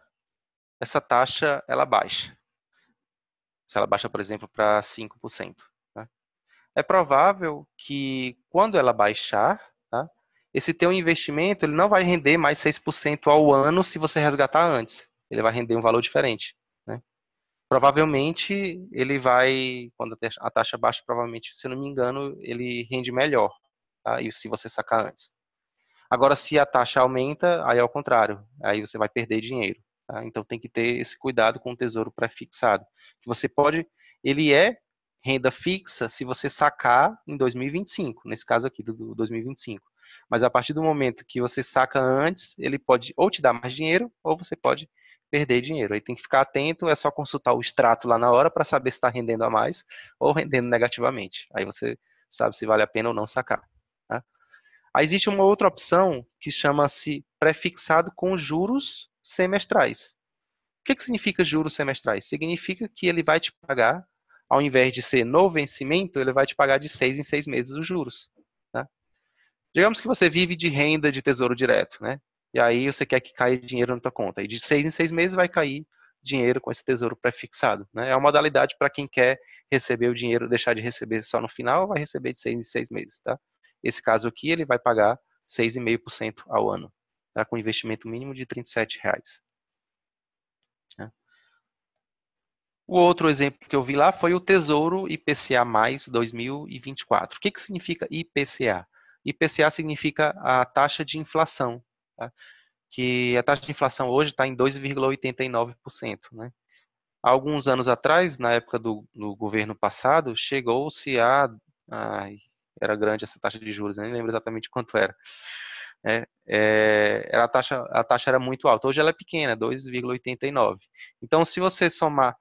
essa taxa, ela baixa. Se ela baixa, por exemplo, para 5%. Tá? É provável que, quando ela baixar, tá? Esse teu investimento ele não vai render mais 6% ao ano se você resgatar antes. Ele vai render um valor diferente. Né? Provavelmente ele vai, quando a taxa baixa, provavelmente, se eu não me engano, ele rende melhor, tá? E se você sacar antes. Agora, se a taxa aumenta, aí é o contrário, aí você vai perder dinheiro. Tá? Então tem que ter esse cuidado com o tesouro pré-fixado. Que você pode, ele é renda fixa se você sacar em 2025, nesse caso aqui do 2025. Mas a partir do momento que você saca antes, ele pode ou te dar mais dinheiro, ou você pode perder dinheiro. Aí tem que ficar atento, é só consultar o extrato lá na hora para saber se está rendendo a mais ou rendendo negativamente. Aí você sabe se vale a pena ou não sacar. Tá? Aí existe uma outra opção que chama-se prefixado com juros semestrais. O que significa juros semestrais? Significa que ele vai te pagar, ao invés de ser no vencimento, ele vai te pagar de 6 em 6 meses os juros. Tá? Digamos que você vive de renda de tesouro direto, né? E aí você quer que caia dinheiro na tua conta. E de 6 em 6 meses vai cair dinheiro com esse tesouro prefixado. Né? É uma modalidade para quem quer receber o dinheiro, deixar de receber só no final, vai receber de 6 em 6 meses. Tá? Esse caso aqui, ele vai pagar 6,5% ao ano, tá? Com investimento mínimo de R$ 37. Né? O outro exemplo que eu vi lá foi o Tesouro IPCA mais 2024. O que significa IPCA? IPCA significa a taxa de inflação, tá? Que a taxa de inflação hoje está em 2,89%. Né? Há alguns anos atrás, na época do governo passado, chegou-se era grande essa taxa de juros, nem lembro exatamente quanto era. A taxa era muito alta. Hoje ela é pequena, 2,89. Então, se você somar,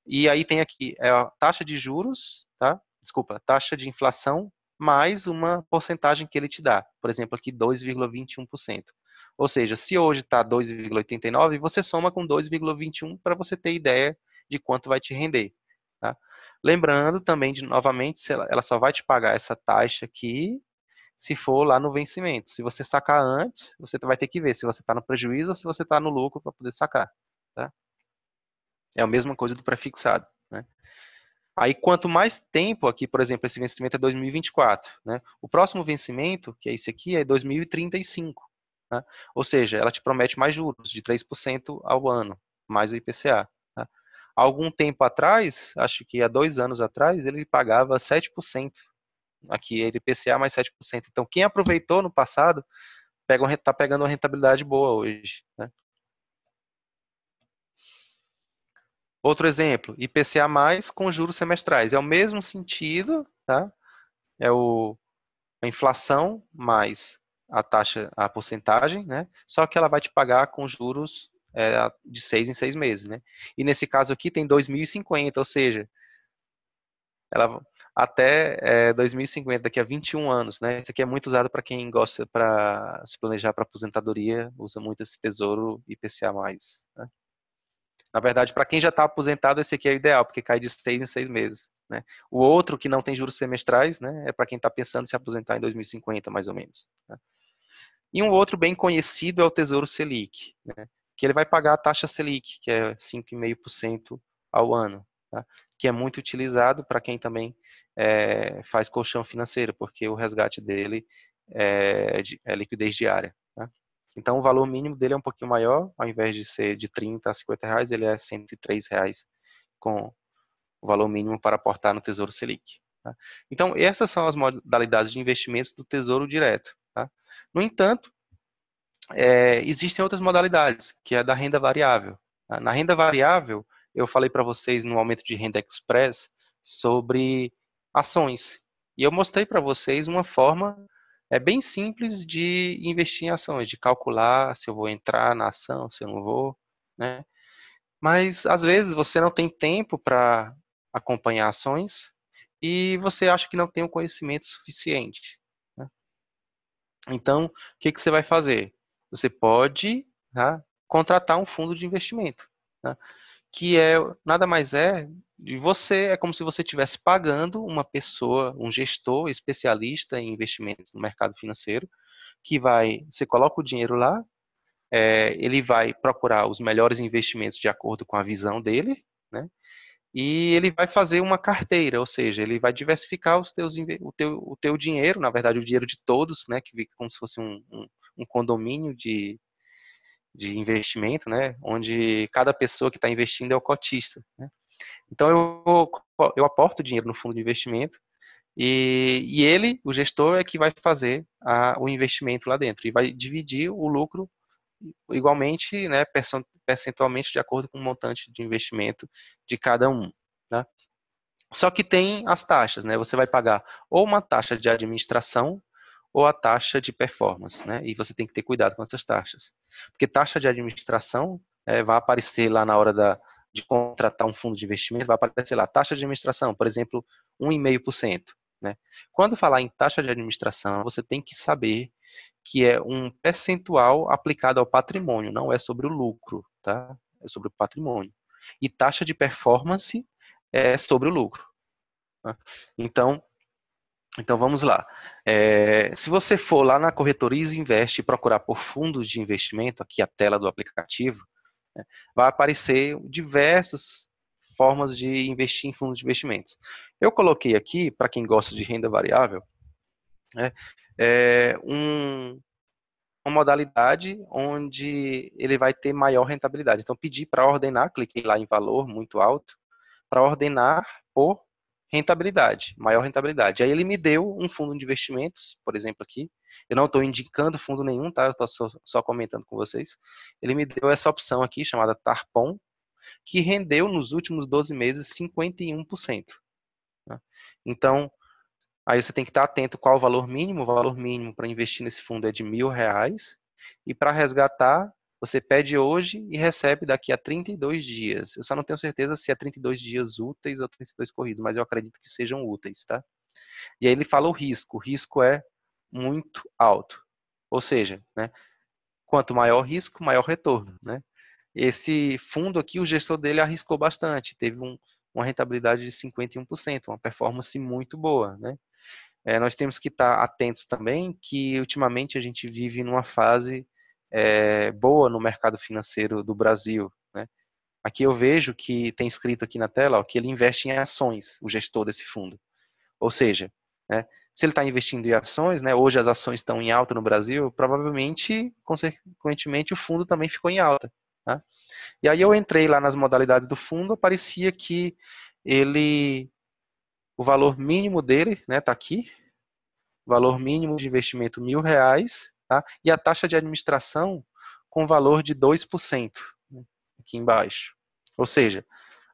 e aí tem aqui a taxa de juros, tá? Desculpa, taxa de inflação mais uma porcentagem que ele te dá. Por exemplo, aqui 2,21%. Ou seja, se hoje está 2,89, você soma com 2,21 para você ter ideia de quanto vai te render. Tá? Lembrando também, novamente, ela só vai te pagar essa taxa aqui se for lá no vencimento. Se você sacar antes, você vai ter que ver se você está no prejuízo ou se você está no lucro para poder sacar. Tá? É a mesma coisa do prefixado. Né? Aí, quanto mais tempo aqui, por exemplo, esse vencimento é 2024, né? O próximo vencimento, que é esse aqui, é 2035. Né? Ou seja, ela te promete mais juros, de 3% ao ano, mais o IPCA. Tá? Há algum tempo atrás, acho que há 2 anos atrás, ele pagava 7%. Aqui é IPCA mais 7%. Então, quem aproveitou no passado, está pegando uma rentabilidade boa hoje. Né? Outro exemplo, IPCA mais com juros semestrais. É o mesmo sentido, tá? É a inflação mais a taxa, a porcentagem, né? Só que ela vai te pagar com juros de 6 em 6 meses, né? E nesse caso aqui tem 2050, ou seja, ela até 2050, daqui a 21 anos, né? Isso aqui é muito usado para quem gosta para se planejar para aposentadoria, usa muito esse tesouro IPCA+. Né? Na verdade, para quem já está aposentado, esse aqui é o ideal, porque cai de 6 em 6 meses. Né? O outro, que não tem juros semestrais, né, é para quem está pensando em se aposentar em 2050, mais ou menos. Né? E um outro bem conhecido é o Tesouro Selic, né, que ele vai pagar a taxa Selic, que é 5,5% ao ano, tá? Que é muito utilizado para quem também faz colchão financeiro, porque o resgate dele é liquidez diária. Tá? Então, o valor mínimo dele é um pouquinho maior, ao invés de ser de 30 a 50 reais, ele é R$ 103 com o valor mínimo para aportar no Tesouro Selic. Tá? Então, essas são as modalidades de investimentos do Tesouro Direto. Tá? No entanto, existem outras modalidades, que é da renda variável. Tá? Na renda variável, eu falei para vocês no aumento de renda express sobre ações. E eu mostrei para vocês uma forma bem simples de investir em ações, de calcular se eu vou entrar na ação, se eu não vou, né? Mas às vezes você não tem tempo para acompanhar ações e você acha que não tem o conhecimento suficiente. Né? Então, o que que você vai fazer? Você pode, tá, contratar um fundo de investimento, tá? Que nada mais de você, é como se você estivesse pagando uma pessoa, um gestor especialista em investimentos no mercado financeiro, você coloca o dinheiro lá, ele vai procurar os melhores investimentos de acordo com a visão dele, né? E ele vai fazer uma carteira, ou seja, ele vai diversificar o teu dinheiro, na verdade o dinheiro de todos, né? Que fica como se fosse um condomínio de investimento, né? Onde cada pessoa que está investindo é o cotista. Né? Então eu aporto dinheiro no fundo de investimento e ele, o gestor, é que vai fazer o investimento lá dentro e vai dividir o lucro igualmente, né, percentualmente de acordo com o montante de investimento de cada um. Né? Só que tem as taxas, né? Você vai pagar ou uma taxa de administração ou a taxa de performance, né? E você tem que ter cuidado com essas taxas. Porque taxa de administração vai aparecer lá na hora de contratar um fundo de investimento, vai aparecer lá, taxa de administração, por exemplo, 1,5%. Né? Quando falar em taxa de administração, você tem que saber que é um percentual aplicado ao patrimônio, não é sobre o lucro, tá? É sobre o patrimônio. E taxa de performance é sobre o lucro. Tá? Então, então vamos lá. Se você for lá na corretora Isinvest e procurar por fundos de investimento, aqui a tela do aplicativo, né, vai aparecer diversas formas de investir em fundos de investimentos. Eu coloquei aqui, para quem gosta de renda variável, né, uma modalidade onde ele vai ter maior rentabilidade. Então, pedi para ordenar, cliquei lá em valor muito alto, para ordenar por rentabilidade, maior rentabilidade. Aí ele me deu um fundo de investimentos, por exemplo aqui, eu não estou indicando fundo nenhum, tá? Eu estou só comentando com vocês. Ele me deu essa opção aqui, chamada Tarpon, que rendeu nos últimos 12 meses 51%. Né? Então, aí você tem que estar atento qual o valor mínimo. O valor mínimo para investir nesse fundo é de R$ 1.000. E para resgatar, você pede hoje e recebe daqui a 32 dias. Eu só não tenho certeza se é 32 dias úteis ou 32 corridos, mas eu acredito que sejam úteis, tá? E aí ele fala o risco. O risco é muito alto. Ou seja, né, quanto maior o risco, maior retorno, né? Esse fundo aqui, o gestor dele arriscou bastante, teve uma rentabilidade de 51%, uma performance muito boa, né? Nós temos que estar atentos também que ultimamente a gente vive numa fase boa no mercado financeiro do Brasil, né? Aqui eu vejo que tem escrito aqui na tela, ó, que ele investe em ações, o gestor desse fundo. Ou seja, né, se ele está investindo em ações, né, hoje as ações estão em alta no Brasil, provavelmente, consequentemente, o fundo também ficou em alta. Tá? E aí eu entrei lá nas modalidades do fundo, aparecia que o valor mínimo dele, né, tá aqui, valor mínimo de investimento R$ 1.000, tá? E a taxa de administração com valor de 2%, né, aqui embaixo. Ou seja,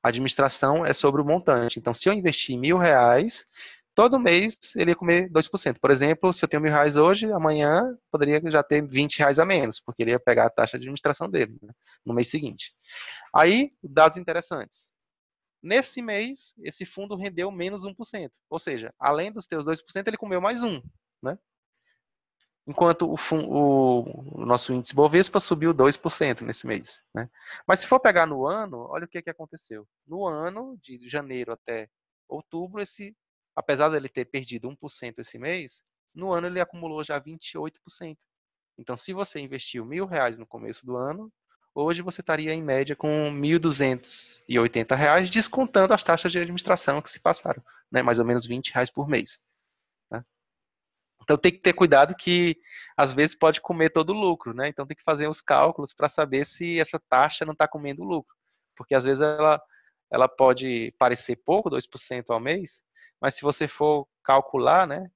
a administração é sobre o montante. Então, se eu investir R$ 1.000, todo mês ele ia comer 2%. Por exemplo, se eu tenho R$ 1.000 hoje, amanhã poderia já ter R$ 20 a menos, porque ele ia pegar a taxa de administração dele, né, no mês seguinte. Aí, dados interessantes. Nesse mês, esse fundo rendeu menos 1%. Ou seja, além dos teus 2%, ele comeu mais 1%. Né? Enquanto o nosso índice Bovespa subiu 2% nesse mês. Né? Mas se for pegar no ano, olha o que aconteceu. No ano, de janeiro até outubro, apesar dele ter perdido 1% esse mês, no ano ele acumulou já 28%. Então, se você investiu R$ 1.000 no começo do ano, hoje você estaria em média com R$ 1.280, descontando as taxas de administração que se passaram, né? Mais ou menos R$ 20 por mês. Né? Então tem que ter cuidado que às vezes pode comer todo o lucro, né? Então tem que fazer os cálculos para saber se essa taxa não está comendo lucro. Porque às vezes ela pode parecer pouco, 2% ao mês, mas se você for calcular, né?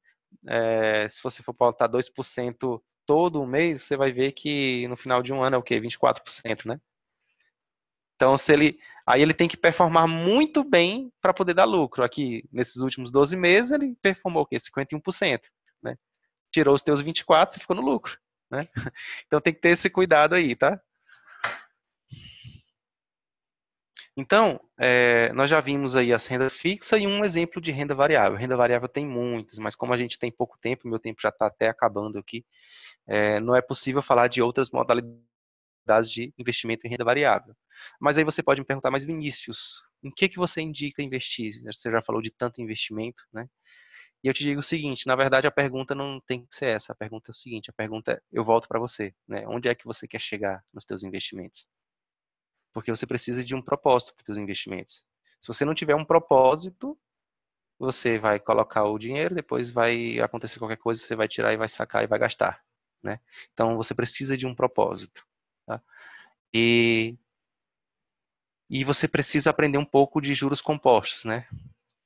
Se você for botar 2% todo um mês, você vai ver que no final de um ano é o quê? 24%, né? Então, aí ele tem que performar muito bem para poder dar lucro. Aqui, nesses últimos 12 meses, ele performou o quê? 51%. Né? Tirou os teus 24%, você ficou no lucro. Né? Então, tem que ter esse cuidado aí, tá? Então, nós já vimos aí as renda fixa e um exemplo de renda variável. Renda variável tem muitas, mas como a gente tem pouco tempo, meu tempo já está até acabando aqui, não é possível falar de outras modalidades de investimento em renda variável. Mas aí você pode me perguntar, mas Vinícius, em que você indica investir? Você já falou de tanto investimento, né? E eu te digo o seguinte, na verdade a pergunta não tem que ser essa, a pergunta é o seguinte, a pergunta eu volto para você, né? Onde é que você quer chegar nos teus investimentos? Porque você precisa de um propósito para os teus investimentos. Se você não tiver um propósito, você vai colocar o dinheiro, depois vai acontecer qualquer coisa, você vai tirar e vai sacar e vai gastar, né? Então você precisa de um propósito, tá? E você precisa aprender um pouco de juros compostos, né?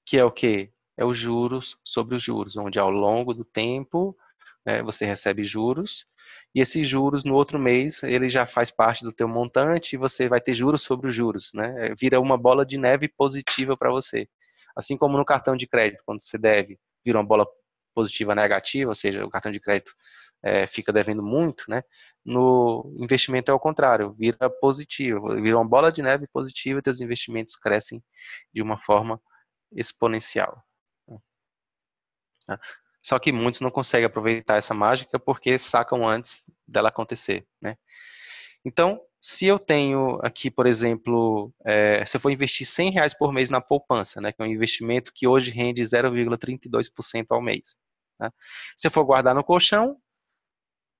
Que é o quê? É os juros sobre os juros, onde ao longo do tempo, né, você recebe juros, e esses juros no outro mês, ele já faz parte do teu montante e você vai ter juros sobre os juros, né? Vira uma bola de neve positiva para você. Assim como no cartão de crédito, quando você deve, vira uma bola positiva negativa, ou seja, o cartão de crédito fica devendo muito, né? No investimento é o contrário, vira positivo, vira uma bola de neve positiva e teus investimentos crescem de uma forma exponencial. Né? Só que muitos não conseguem aproveitar essa mágica porque sacam antes dela acontecer, né? Então, se eu tenho aqui, por exemplo, se eu for investir R$ 100 por mês na poupança, né, que é um investimento que hoje rende 0,32% ao mês. Né? Se eu for guardar no colchão,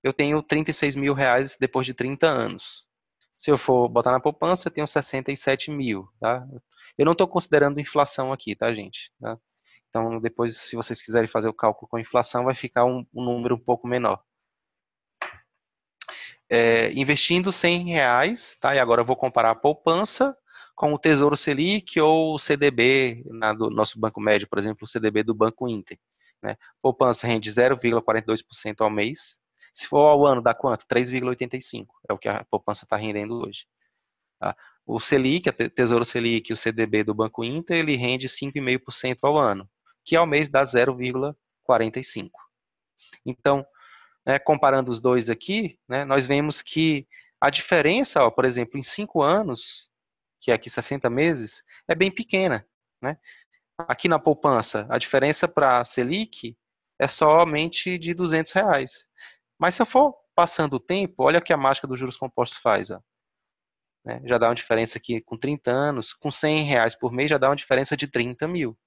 eu tenho R$ 36.000 depois de 30 anos. Se eu for botar na poupança, eu tenho 67 mil. Tá? Eu não estou considerando inflação aqui, tá, gente? Tá? Então, depois, se vocês quiserem fazer o cálculo com inflação, vai ficar um número um pouco menor. Investindo R$ 100, tá? E agora eu vou comparar a poupança com o Tesouro Selic ou o CDB do nosso Banco Médio, por exemplo, o CDB do Banco Inter. Né? Poupança rende 0,42% ao mês. Se for ao ano, dá quanto? 3,85%. É o que a poupança está rendendo hoje. Tá? O Selic, a Tesouro Selic e o CDB do Banco Inter, ele rende 5,5% ao ano, que ao mês dá 0,45%. Então, comparando os dois aqui, né, nós vemos que a diferença, ó, por exemplo, em 5 anos, que é aqui 60 meses, é bem pequena. Né? Aqui na poupança, a diferença para a Selic é somente de R$ 200. Mas se eu for passando o tempo, olha o que a mágica dos juros compostos faz. Ó, né? Já dá uma diferença aqui com 30 anos, com R$ 100 por mês já dá uma diferença de 30 mil.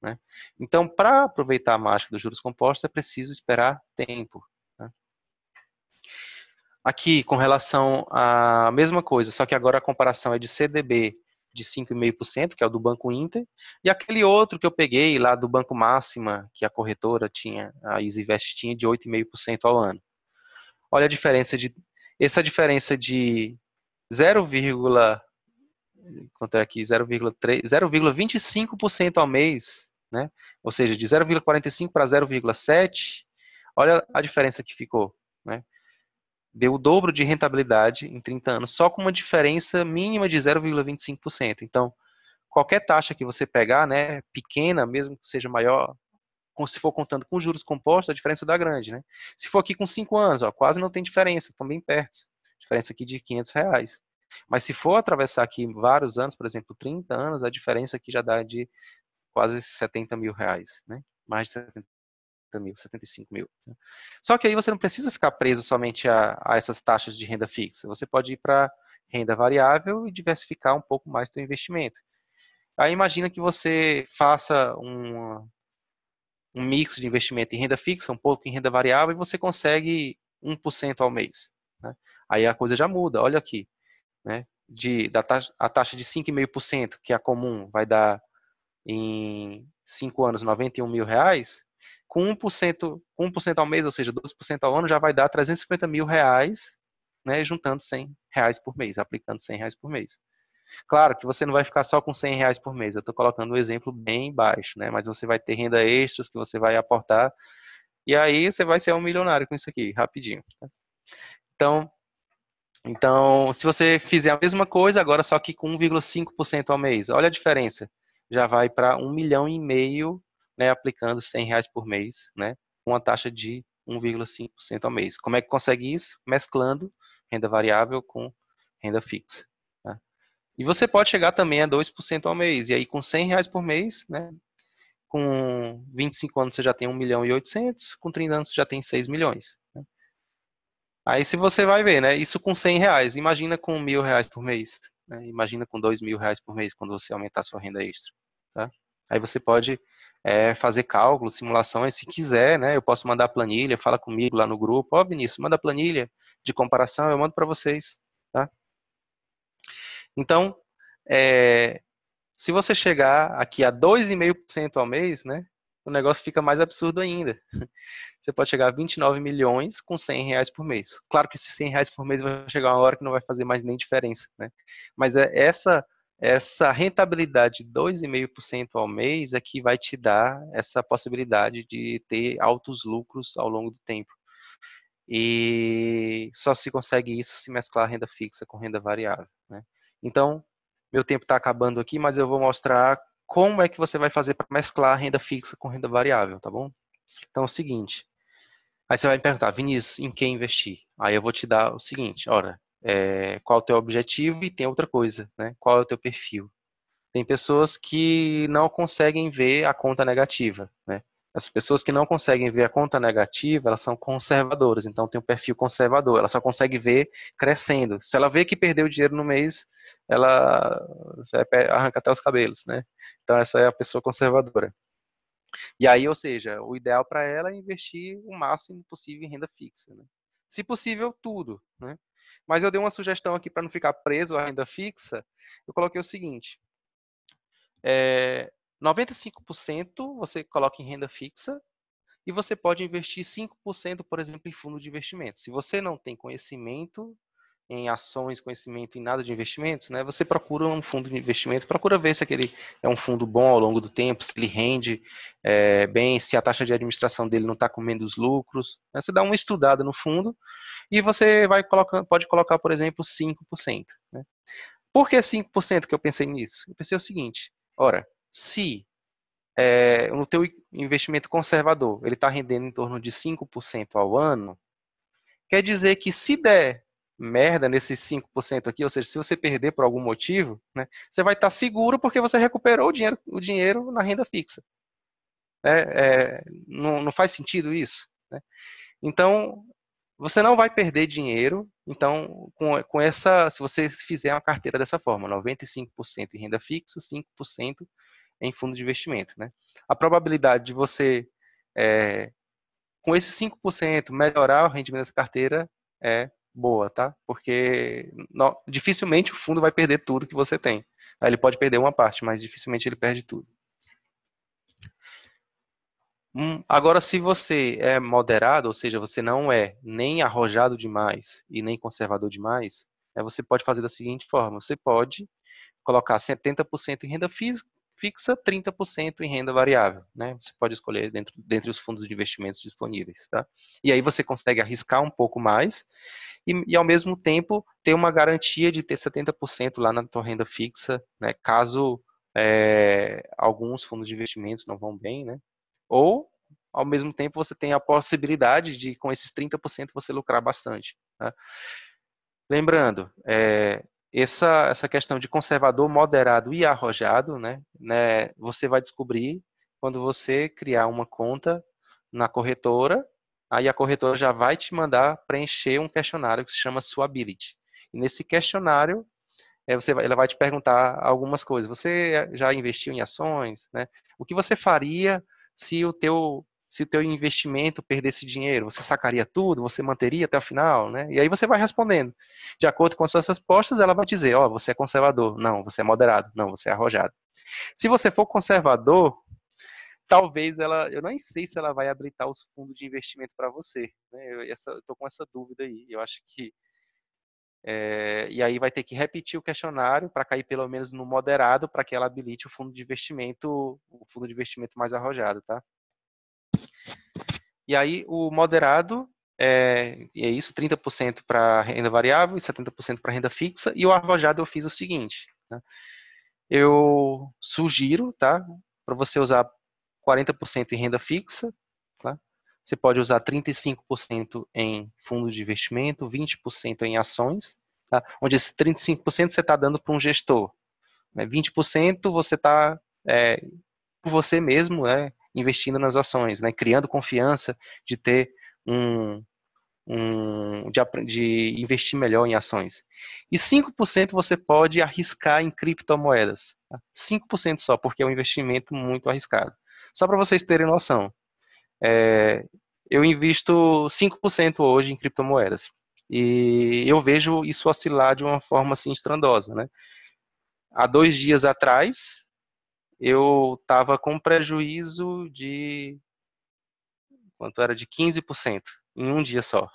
Né? Então, para aproveitar a mágica dos juros compostos, é preciso esperar tempo. Né? Aqui, com relação à mesma coisa, só que agora a comparação é de CDB de 5,5%, que é o do Banco Inter, e aquele outro que eu peguei lá do Banco Máxima, que a corretora tinha, a EasyVest tinha de 8,5% ao ano. Olha a diferença de essa diferença de 0, quanto é aqui, 0,3, 0,25% ao mês, né? Ou seja, de 0,45 para 0,7, olha a diferença que ficou, né? Deu o dobro de rentabilidade em 30 anos, só com uma diferença mínima de 0,25%. Então, qualquer taxa que você pegar, né, pequena, mesmo que seja maior, se for contando com juros compostos, a diferença dá grande, né? Se for aqui com 5 anos, ó, quase não tem diferença, estão bem perto. Diferença aqui de R$ 500. Mas se for atravessar aqui vários anos, por exemplo, 30 anos, a diferença aqui já dá de quase R$ 70.000, né? Mais de 70 mil, 75 mil. Só que aí você não precisa ficar preso somente a essas taxas de renda fixa. Você pode ir para renda variável e diversificar um pouco mais do investimento. Aí imagina que você faça um mix de investimento em renda fixa, um pouco em renda variável, e você consegue 1% ao mês. Né? Aí a coisa já muda, olha aqui. Né? A taxa de 5,5%, que é a comum, vai dar em 5 anos R$ 91.000, com 1% ao mês, ou seja, 12% ao ano, já vai dar R$ 350.000, né, juntando R$ 100 por mês, aplicando R$ 100 por mês. Claro que você não vai ficar só com R$ 100 por mês, eu estou colocando um exemplo bem baixo, né, mas você vai ter renda extras que você vai aportar, e aí você vai ser um milionário com isso aqui, rapidinho. Então, se você fizer a mesma coisa, agora só que com 1,5% ao mês, olha a diferença. Já vai para 1,5 milhão, né, aplicando R$ 100 por mês, né, com uma taxa de 1,5% ao mês. Como é que consegue isso? Mesclando renda variável com renda fixa. Tá? E você pode chegar também a 2% ao mês. E aí, com R$ 100 por mês, né, com 25 anos você já tem 1,8 milhão, com 30 anos você já tem 6 milhões. Né? Aí se você vai ver, né? Isso com R$ 100. Imagina com R$ 1.000 por mês. Né? Imagina com R$ 2.000 por mês quando você aumentar a sua renda extra. Tá? Aí você pode fazer cálculos, simulações, se quiser, né? Eu posso mandar planilha, fala comigo lá no grupo. Ó, Vinícius, manda planilha de comparação, eu mando para vocês. Tá? Então, se você chegar aqui a 2,5% ao mês, né? O negócio fica mais absurdo ainda. Você pode chegar a 29 milhões com R$ 100 por mês. Claro que esses R$ 100 por mês vai chegar uma hora que não vai fazer mais nem diferença, né? Mas essa rentabilidade de 2,5% ao mês é que vai te dar essa possibilidade de ter altos lucros ao longo do tempo. E só se consegue isso se mesclar renda fixa com renda variável, né? Então, meu tempo está acabando aqui, mas eu vou mostrar como é que você vai fazer para mesclar renda fixa com renda variável, tá bom? Então é o seguinte, aí você vai me perguntar, Vinícius, em que investir? Aí eu vou te dar o seguinte, ora, qual é o teu objetivo e tem outra coisa, né? Qual é o teu perfil? Tem pessoas que não conseguem ver a conta negativa, né? As pessoas que não conseguem ver a conta negativa, elas são conservadoras, então tem um perfil conservador, ela só consegue ver crescendo. Se ela vê que perdeu dinheiro no mês, ela arranca até os cabelos, né? Então essa é a pessoa conservadora. E aí, ou seja, o ideal para ela é investir o máximo possível em renda fixa, né? Se possível, tudo, né? Mas eu dei uma sugestão aqui para não ficar preso à renda fixa, eu coloquei o seguinte, 95% você coloca em renda fixa e você pode investir 5%, por exemplo, em fundo de investimento. Se você não tem conhecimento em ações, conhecimento em nada de investimentos, né, você procura um fundo de investimento, procura ver se aquele é um fundo bom ao longo do tempo, se ele rende bem, se a taxa de administração dele não está comendo os lucros. Né, você dá uma estudada no fundo e você pode colocar, por exemplo, 5%. Né. Por que 5% que eu pensei nisso? Eu pensei o seguinte, ora, se no teu investimento conservador ele está rendendo em torno de 5% ao ano, quer dizer que se der merda nesses 5% aqui, ou seja, se você perder por algum motivo, né, você vai estar seguro porque você recuperou o dinheiro na renda fixa. Não faz sentido isso? Né? Então, você não vai perder dinheiro, então, com essa, se você fizer uma carteira dessa forma, 95% em renda fixa, 5% em fundo de investimento, né? A probabilidade de você, com esses 5%, melhorar o rendimento dessa carteira é boa, tá? Porque dificilmente o fundo vai perder tudo que você tem. Ele pode perder uma parte, mas dificilmente ele perde tudo. Agora, se você é moderado, ou seja, você não é nem arrojado demais e nem conservador demais, você pode fazer da seguinte forma: você pode colocar 70% em renda fixa, 30% em renda variável, né? Você pode escolher dentre os fundos de investimentos disponíveis, tá? E aí você consegue arriscar um pouco mais e ao mesmo tempo ter uma garantia de ter 70% lá na tua renda fixa, né? Caso alguns fundos de investimentos não vão bem, né? Ou, ao mesmo tempo, você tem a possibilidade de, com esses 30%, você lucrar bastante. Tá? Lembrando, essa questão de conservador, moderado e arrojado, né, você vai descobrir quando você criar uma conta na corretora, aí a corretora já vai te mandar preencher um questionário que se chama Suability. E nesse questionário, ela vai te perguntar algumas coisas. Você já investiu em ações? Né? O que você faria se o teu investimento perdesse dinheiro? Você sacaria tudo? Você manteria até o final? Né? E aí você vai respondendo. De acordo com as suas respostas, ela vai dizer, você é conservador. Não, você é moderado. Não, você é arrojado. Se você for conservador, talvez eu nem sei se ela vai habilitar os fundos de investimento para você. Né? Eu estou com essa dúvida aí. Eu acho que e aí vai ter que repetir o questionário para cair pelo menos no moderado para que ela habilite o fundo de investimento mais arrojado, tá? E aí o moderado é isso, 30% para renda variável e 70% para renda fixa. E o arrojado eu fiz o seguinte, né? Eu sugiro, tá? Para você usar 40% em renda fixa, tá? Você pode usar 35% em fundos de investimento, 20% em ações, tá? Onde esse 35% você está dando para um gestor. Né? 20% você está por você mesmo, investindo nas ações, né? Criando confiança de ter um, de investir melhor em ações. E 5% você pode arriscar em criptomoedas. Tá? 5% só, porque é um investimento muito arriscado. Só para vocês terem noção. Eu invisto 5% hoje em criptomoedas. E eu vejo isso oscilar de uma forma assim estrondosa, né? Há 2 dias atrás, eu estava com prejuízo de quanto era de 15% em um dia só.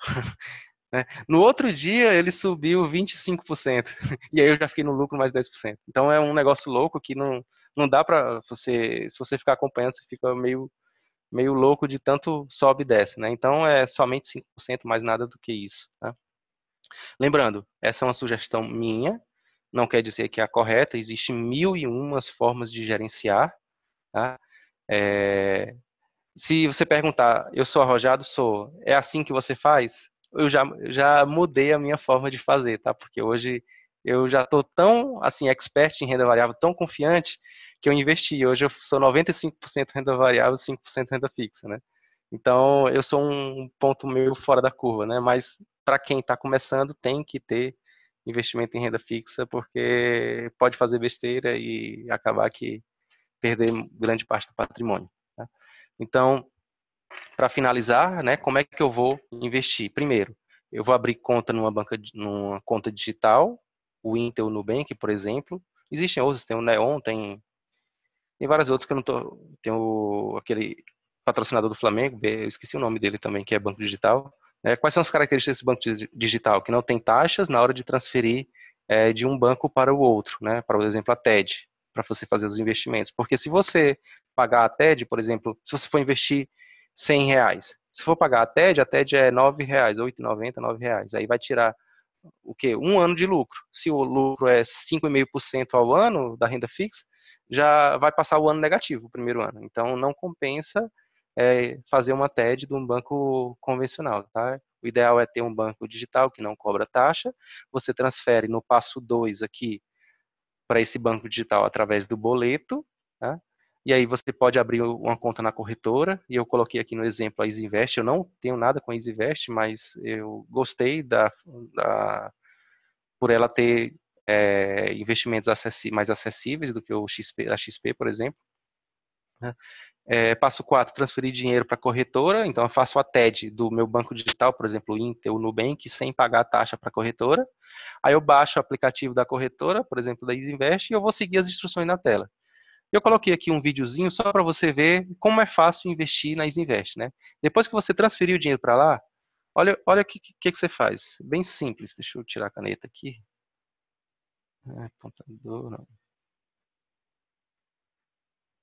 Né? No outro dia, ele subiu 25%. E aí eu já fiquei no lucro mais 10%. Então é um negócio louco que não dá para você, se você ficar acompanhando, você fica meio louco de tanto sobe e desce, né? Então é somente 5%, mais nada do que isso. Tá? Lembrando, essa é uma sugestão minha, não quer dizer que é a correta, existem 1001 formas de gerenciar. Tá? Se você perguntar, eu sou arrojado? Sou. É assim que você faz? Eu já mudei a minha forma de fazer, tá? Porque hoje eu já estou tão, assim, expert em renda variável, tão confiante, que eu investi. Hoje eu sou 95% renda variável, 5% renda fixa, né? Então, eu sou um ponto meio fora da curva, né? Mas para quem está começando, tem que ter investimento em renda fixa, porque pode fazer besteira e acabar que perder grande parte do patrimônio. Tá? Então, para finalizar, né, como é que eu vou investir? Primeiro, eu vou abrir conta numa conta digital, o Inter, o Nubank, por exemplo. Existem outros, tem o Neon, tem vários outros que eu não tô. Tem aquele patrocinador do Flamengo, eu esqueci o nome dele também, que é banco digital. Quais são as características desse banco digital? Que não tem taxas na hora de transferir de um banco para o outro, né? Por exemplo, a TED, para você fazer os investimentos. Porque se você pagar a TED, por exemplo, se você for investir R$ 100, se for pagar a TED é R$ 9, R$ 8,90, R$ 9. Aí vai tirar o quê? Um ano de lucro. Se o lucro é 5,5% ao ano da renda fixa, já vai passar o ano negativo, o primeiro ano. Então, não compensa fazer uma TED de um banco convencional, tá? O ideal é ter um banco digital que não cobra taxa. Você transfere no passo 2 aqui para esse banco digital através do boleto, tá? E aí você pode abrir uma conta na corretora, e eu coloquei aqui no exemplo a EasyInvest. Eu não tenho nada com a EasyInvest, mas eu gostei por ela ter investimentos mais acessíveis do que a XP, por exemplo. Né? Passo 4, transferir dinheiro para a corretora. Então, eu faço a TED do meu banco digital, por exemplo, o Inter, o Nubank, sem pagar a taxa para a corretora. Aí eu baixo o aplicativo da corretora, por exemplo, da EasyInvest, e eu vou seguir as instruções na tela. Eu coloquei aqui um videozinho só para você ver como é fácil investir na EasyInvest, né? Depois que você transferir o dinheiro para lá, olha o que você faz. Bem simples. Deixa eu tirar a caneta aqui. Apontador, não.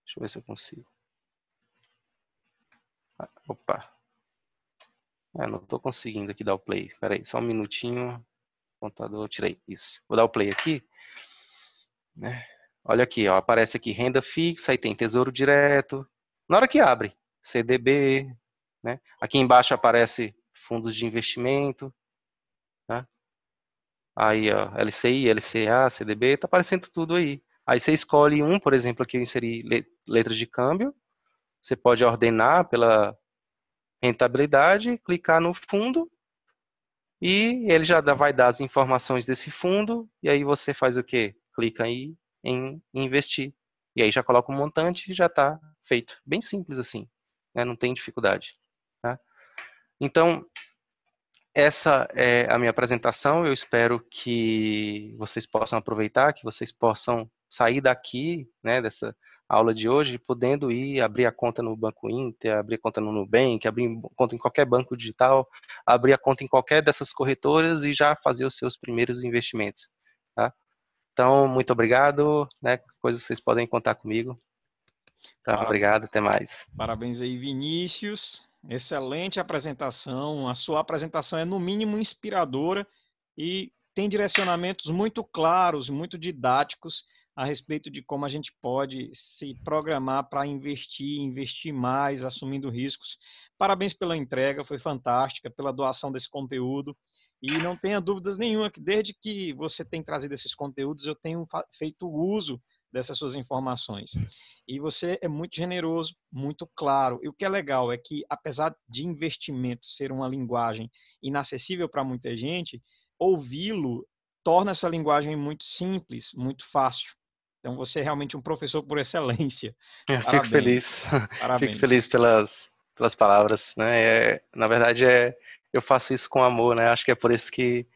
Deixa eu ver se eu consigo. Opa. Não estou conseguindo aqui dar o play. Espera aí, só um minutinho. Apontador, tirei. Isso. Vou dar o play aqui. Né? Olha aqui, ó, aparece aqui renda fixa, aí tem tesouro direto. Na hora que abre, CDB, né? Aqui embaixo aparece fundos de investimento, né? Aí, ó, LCI, LCA, CDB, tá aparecendo tudo aí. Aí você escolhe um, por exemplo, aqui eu inseri letras de câmbio. Você pode ordenar pela rentabilidade, clicar no fundo e ele já vai dar as informações desse fundo e aí você faz o quê? Clica aí em investir. E aí já coloca um montante e já está feito. Bem simples assim, né? Não tem dificuldade. Tá? Então, essa é a minha apresentação. Eu espero que vocês possam aproveitar, que vocês possam sair daqui, né, dessa aula de hoje, podendo ir abrir a conta no Banco Inter, abrir a conta no Nubank, abrir conta em qualquer banco digital, abrir a conta em qualquer dessas corretoras e já fazer os seus primeiros investimentos. Tá? Então, muito obrigado. Né, coisas vocês podem contar comigo. Então, obrigado, até mais. Parabéns aí, Vinícius. Excelente apresentação. A sua apresentação é, no mínimo, inspiradora e tem direcionamentos muito claros, muito didáticos a respeito de como a gente pode se programar para investir mais, assumindo riscos. Parabéns pela entrega, foi fantástica, pela doação desse conteúdo. E não tenha dúvidas nenhuma que desde que você tem trazido esses conteúdos, eu tenho feito uso dessas suas informações. E você é muito generoso, muito claro. E o que é legal é que, apesar de investimento ser uma linguagem inacessível para muita gente, ouvi-lo torna essa linguagem muito simples, muito fácil. Então, você é realmente um professor por excelência. Eu fico feliz, Parabéns. fico Parabéns. feliz pelas palavras, né? Na verdade, eu faço isso com amor, né? Acho que é por isso que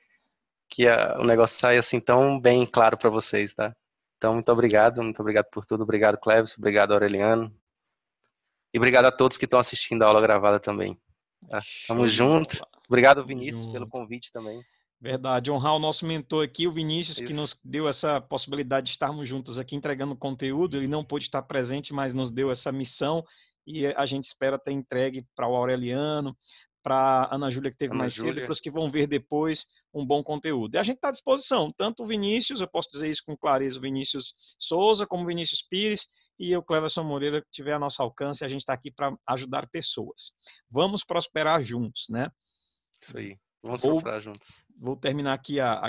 o negócio sai assim tão bem claro para vocês, tá? Então, muito obrigado por tudo, obrigado, Cleves, obrigado, Aureliano, e obrigado a todos que estão assistindo a aula gravada também. Tá? Tamo Show de junto. bola. Obrigado, Tamo Vinícius, pelo junto. convite também. Verdade, honrar o nosso mentor aqui, o Vinícius, que Isso, nos deu essa possibilidade de estarmos juntos aqui entregando conteúdo. Ele não pôde estar presente, mas nos deu essa missão e a gente espera ter entregue para o Aureliano, para a Ana Júlia, que teve Ana mais cedo, e para Júlia. os que vão ver depois um bom conteúdo. E a gente está à disposição, tanto o Vinícius, eu posso dizer isso com clareza, o Vinícius Souza, como o Vinícius Pires, e o Cleverson Moreira, que tiver a nosso alcance, a gente está aqui para ajudar pessoas. Vamos prosperar juntos, né? Isso aí. Vamos Vou procurar juntos. Vou terminar aqui a